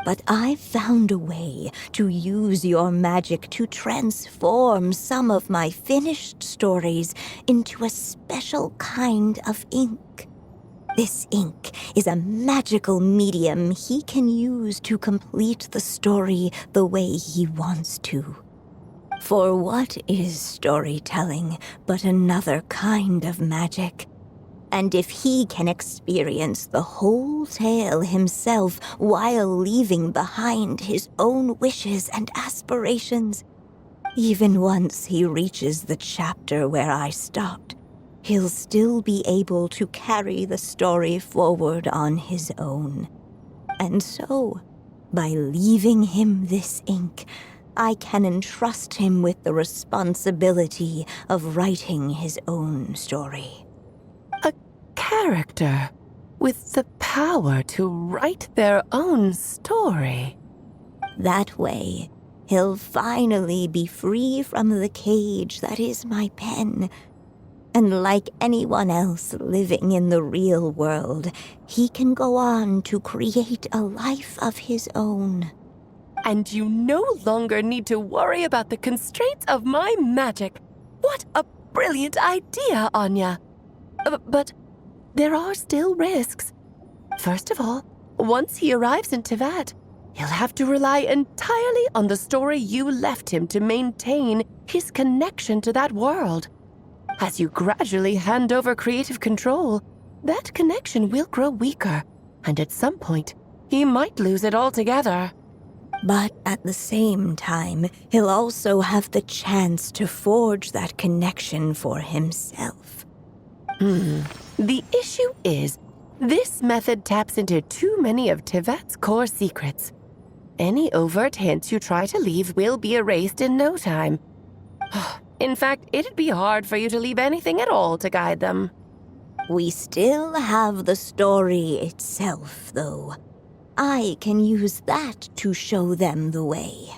But I've found a way to use your magic to transform some of my finished stories into a special kind of ink. This ink is a magical medium he can use to complete the story the way he wants to. For what is storytelling but another kind of magic? And if he can experience the whole tale himself while leaving behind his own wishes and aspirations, even once he reaches the chapter where I stopped, he'll still be able to carry the story forward on his own. And so, by leaving him this ink, I can entrust him with the responsibility of writing his own story. A character with the power to write their own story. That way, he'll finally be free from the cage that is my pen. And like anyone else living in the real world, he can go on to create a life of his own. And you no longer need to worry about the constraints of my magic. What a brilliant idea, Anya. But there are still risks. First of all, once he arrives in Teyvat, he'll have to rely entirely on the story you left him to maintain his connection to that world. As you gradually hand over creative control, that connection will grow weaker, and at some point, he might lose it altogether. But at the same time, he'll also have the chance to forge that connection for himself. The issue is, this method taps into too many of Teyvat's core secrets. Any overt hints you try to leave will be erased in no time. In fact, it'd be hard for you to leave anything at all to guide them. We still have the story itself, though. I can use that to show them the way.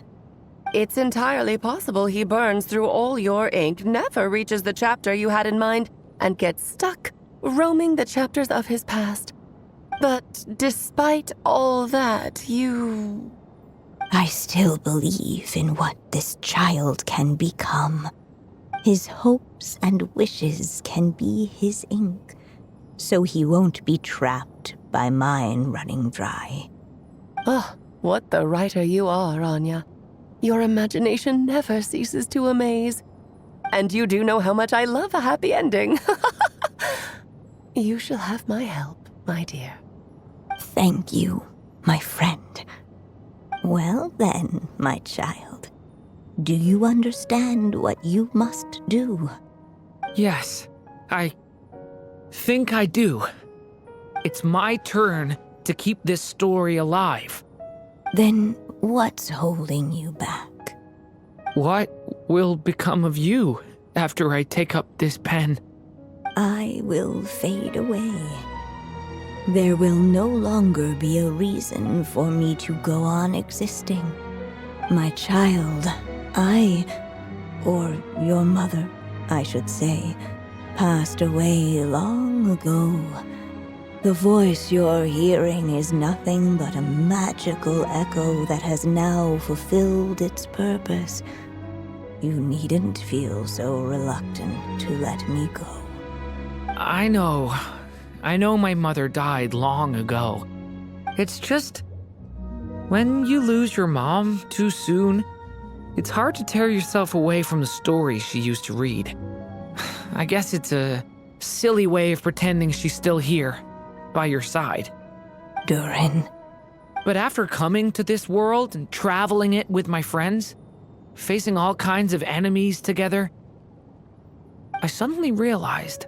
It's entirely possible he burns through all your ink, never reaches the chapter you had in mind, and gets stuck, roaming the chapters of his past. But despite all that, I still believe in what this child can become. His hopes and wishes can be his ink, so he won't be trapped by mine running dry. What the writer you are, Anya. Your imagination never ceases to amaze. And you do know how much I love a happy ending. You shall have my help, my dear. Thank you, my friend. Well then, my child. Do you understand what you must do? Yes, I think I do. It's my turn to keep this story alive. Then what's holding you back? What will become of you after I take up this pen? I will fade away. There will no longer be a reason for me to go on existing. My child, or your mother, I should say, passed away long ago. The voice you're hearing is nothing but a magical echo that has now fulfilled its purpose. You needn't feel so reluctant to let me go. I know my mother died long ago. It's just, when you lose your mom too soon, it's hard to tear yourself away from the stories she used to read. I guess it's a silly way of pretending she's still here, by your side. Durin. But after coming to this world and traveling it with my friends, facing all kinds of enemies together, I suddenly realized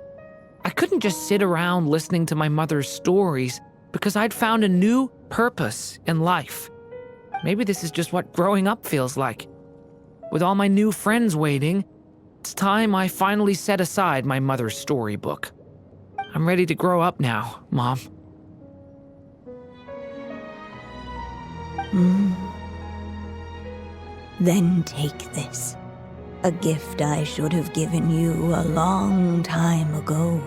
I couldn't just sit around listening to my mother's stories because I'd found a new purpose in life. Maybe this is just what growing up feels like. With all my new friends waiting, it's time I finally set aside my mother's storybook. I'm ready to grow up now, Mom. Then take this. A gift I should have given you a long time ago.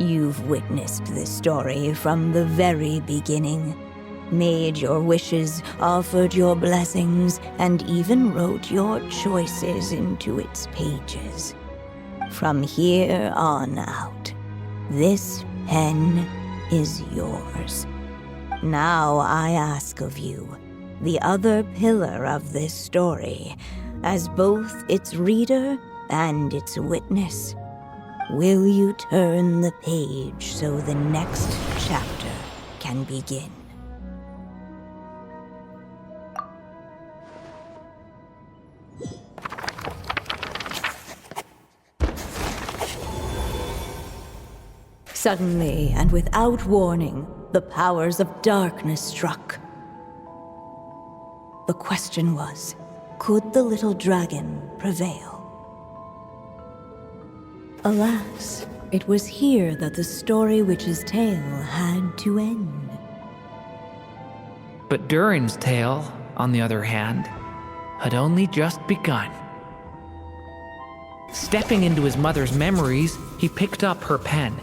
You've witnessed this story from the very beginning, made your wishes, offered your blessings, and even wrote your choices into its pages. From here on out, this pen is yours. Now I ask of you, the other pillar of this story, as both its reader and its witness, will you turn the page so the next chapter can begin? Suddenly, and without warning, the powers of darkness struck. The question was, could the little dragon prevail? Alas, it was here that the story witch's tale had to end. But Durin's tale, on the other hand, had only just begun. Stepping into his mother's memories, he picked up her pen.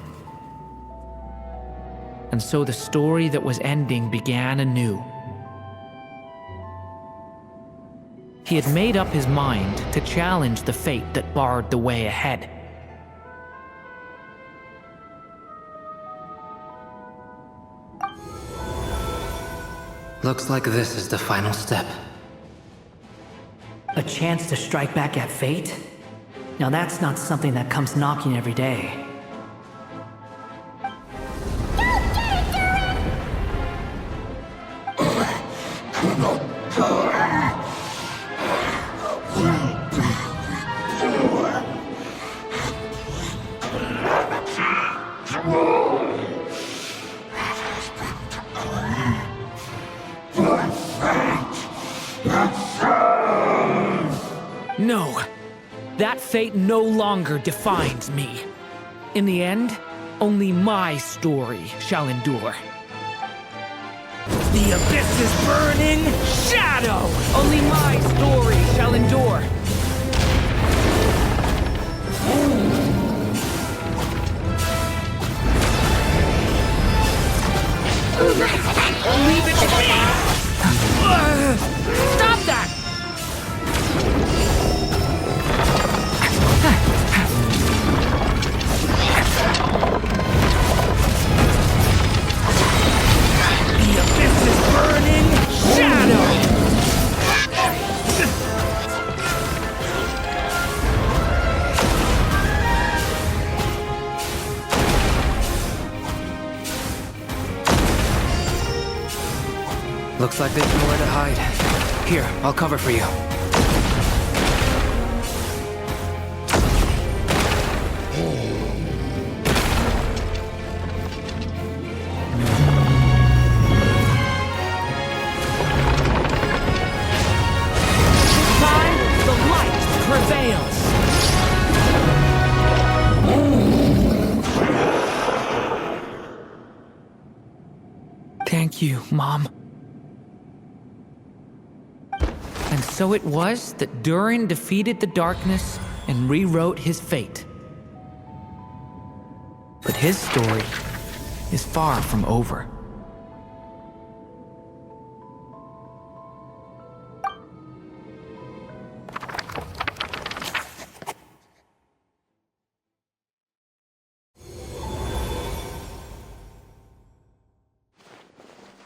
And so the story that was ending began anew. He had made up his mind to challenge the fate that barred the way ahead. Looks like this is the final step. A chance to strike back at fate? Now that's not something that comes knocking every day. No, that fate no longer defines me. In the end, only my story shall endure. The abyss is burning! Shadow! Only my story shall endure! Leave it to me! Stop that! The abyss is burning! Shadow! Looks like there's nowhere to hide. Here, I'll cover for you. Thank you, Mom. And so it was that Durin defeated the darkness and rewrote his fate. But his story is far from over.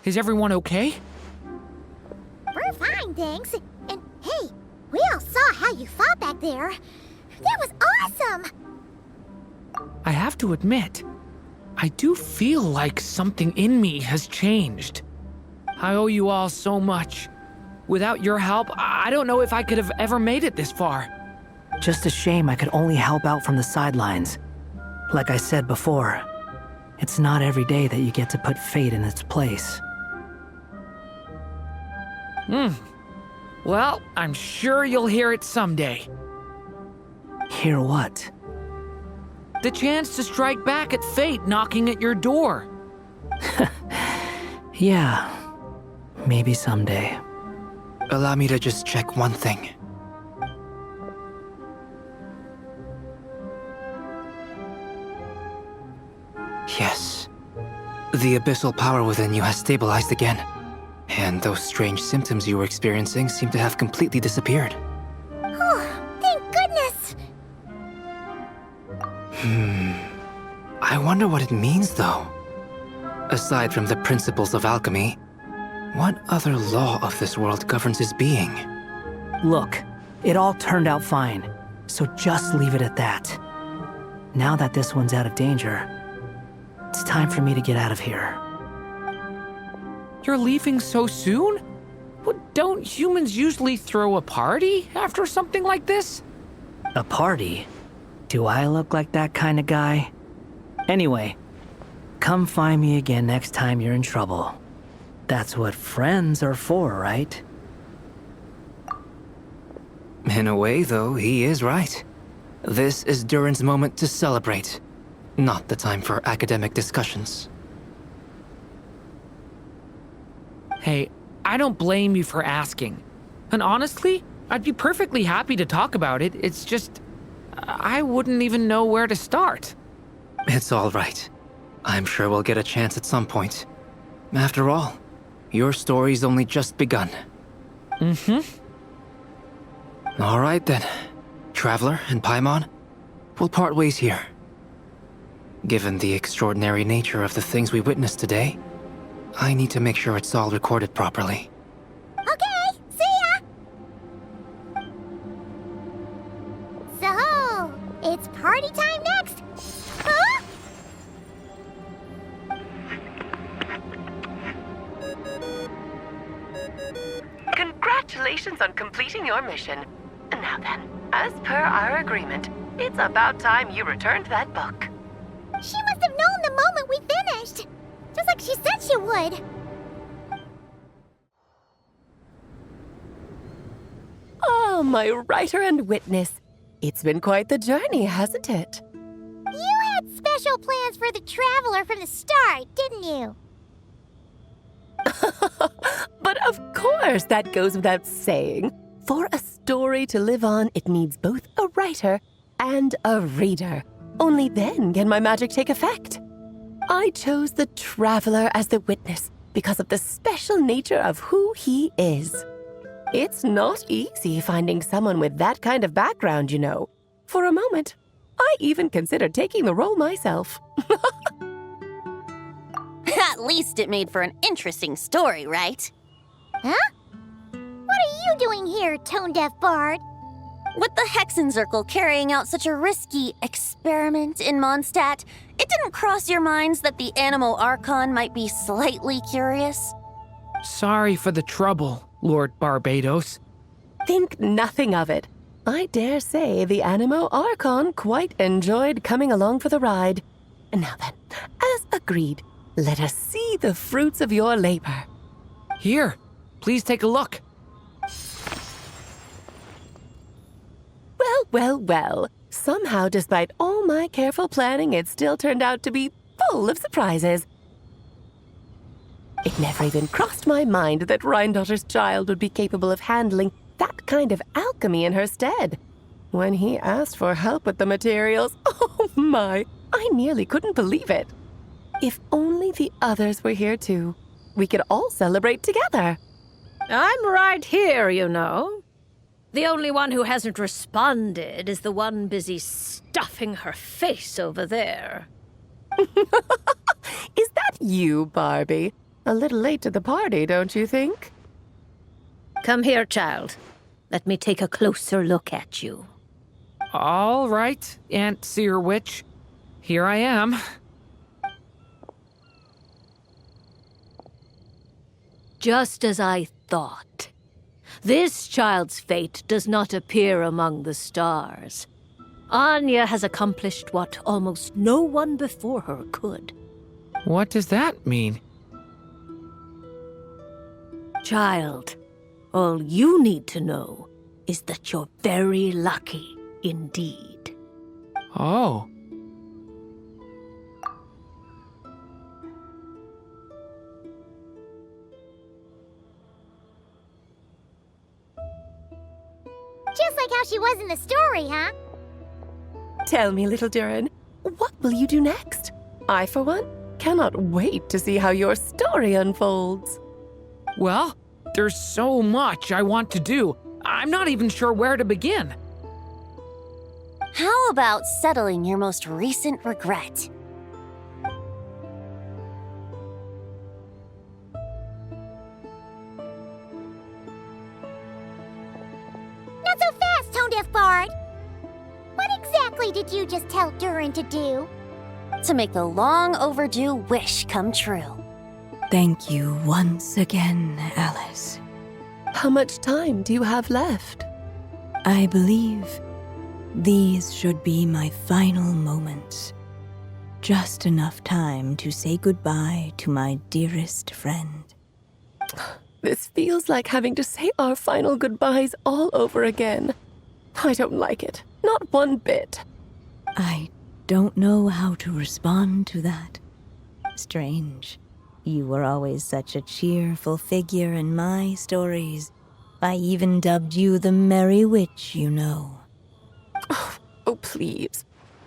Is everyone okay? We're fine, thanks. And hey, we all saw how you fought back there. That was awesome! I have to admit, I do feel like something in me has changed. I owe you all so much. Without your help, I don't know if I could have ever made it this far. Just a shame I could only help out from the sidelines. Like I said before, it's not every day that you get to put fate in its place. Well, I'm sure you'll hear it someday. Hear what? The chance to strike back at fate knocking at your door. Yeah, maybe someday. Allow me to just check one thing. Yes. The abyssal power within you has stabilized again. And those strange symptoms you were experiencing seem to have completely disappeared. Oh, thank goodness! I wonder what it means, though. Aside from the principles of alchemy, what other law of this world governs his being? Look, it all turned out fine, so just leave it at that. Now that this one's out of danger, it's time for me to get out of here. You're leaving so soon? What, don't humans usually throw a party after something like this? A party? Do I look like that kind of guy? Anyway, come find me again next time you're in trouble. That's what friends are for, right? In a way, though, he is right. This is Durin's moment to celebrate, not the time for academic discussions. Hey, I don't blame you for asking. And honestly, I'd be perfectly happy to talk about it. It's just, I wouldn't even know where to start. It's all right. I'm sure we'll get a chance at some point. After all, your story's only just begun. Mm-hmm. All right then. Traveler and Paimon, we'll part ways here. Given the extraordinary nature of the things we witnessed today, I need to make sure it's all recorded properly. Okay, see ya! So, it's party time next? Huh? Congratulations on completing your mission. Now then, as per our agreement, it's about time you returned that book. She must have known the moment we finished. Just like she said she would. Oh, my writer and witness. It's been quite the journey, hasn't it? You had special plans for the Traveler from the start, didn't you? But of course, that goes without saying. For a story to live on, it needs both a writer and a reader. Only then can my magic take effect. I chose the Traveler as the witness because of the special nature of who he is. It's not easy finding someone with that kind of background, you know. For a moment, I even considered taking the role myself. At least it made for an interesting story, right? Huh? What are you doing here, tone-deaf bard? With the Hexencircle carrying out such a risky experiment in Mondstadt, it didn't cross your minds that the Animo Archon might be slightly curious? Sorry for the trouble, Lord Barbados. Think nothing of it. I dare say the Animo Archon quite enjoyed coming along for the ride. And now then, as agreed, let us see the fruits of your labor. Here, please take a look. Well. Somehow, despite all my careful planning, it still turned out to be full of surprises. It never even crossed my mind that Rhindotter's child would be capable of handling that kind of alchemy in her stead. When he asked for help with the materials, oh my, I nearly couldn't believe it. If only the others were here too, we could all celebrate together. I'm right here, you know. The only one who hasn't responded is the one busy stuffing her face over there. Is that you, Barbie? A little late to the party, don't you think? Come here, child. Let me take a closer look at you. All right, Aunt Seer Witch. Here I am. Just as I thought. This child's fate does not appear among the stars. Anya has accomplished what almost no one before her could. What does that mean? Child, all you need to know is that you're very lucky indeed. Oh. Just like how she was in the story, huh? Tell me, little Durin, what will you do next? I, for one, cannot wait to see how your story unfolds. Well, there's so much I want to do. I'm not even sure where to begin. How about settling your most recent regret? Not so fast, tone-deaf bard. What exactly did you just tell Durin to do? To make a long overdue wish come true. Thank you once again, Alice. How much time do you have left? I believe these should be my final moments. Just enough time to say goodbye to my dearest friend. This feels like having to say our final goodbyes all over again. I don't like it. Not one bit. I don't know how to respond to that. Strange. You were always such a cheerful figure in my stories. I even dubbed you the Merry Witch, you know. Oh, please.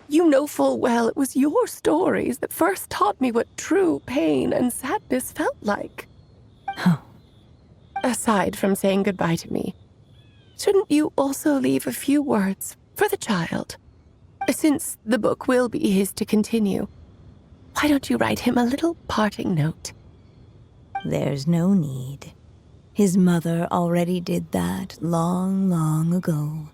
You know full well it was your stories that first taught me what true pain and sadness felt like. Aside from saying goodbye to me, shouldn't you also leave a few words for the child? Since the book will be his to continue, why don't you write him a little parting note? There's no need. His mother already did that long, long ago.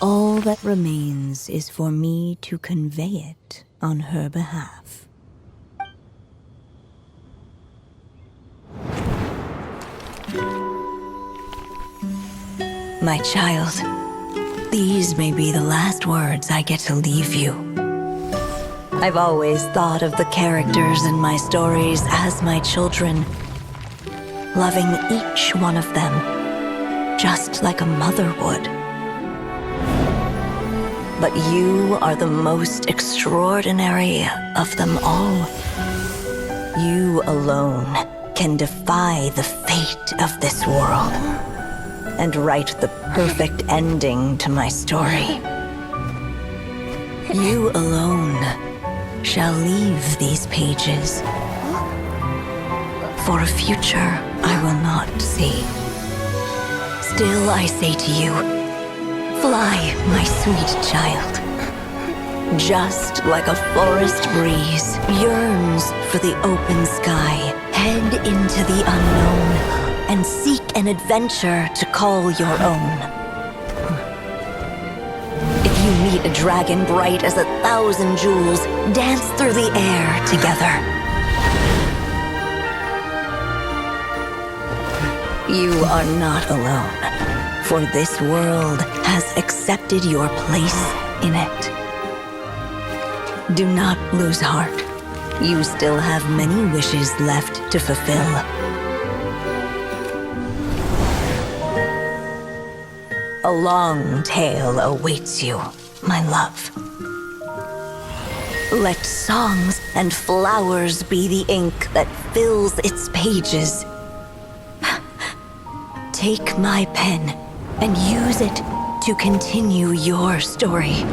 All that remains is for me to convey it on her behalf. My child, these may be the last words I get to leave you. I've always thought of the characters in my stories as my children, loving each one of them, just like a mother would. But you are the most extraordinary of them all. You alone can defy the fate of this world and write the perfect ending to my story. You alone shall leave these pages for a future I will not see. Still I say to you, fly, my sweet child. Just like a forest breeze yearns for the open sky, head into the unknown and seek an adventure to call your own. If you meet a dragon bright as 1,000 jewels, dance through the air together. You are not alone, for this world has accepted your place in it. Do not lose heart. You still have many wishes left to fulfill. A long tale awaits you, my love. Let songs and flowers be the ink that fills its pages. Take my pen and use it to continue your story.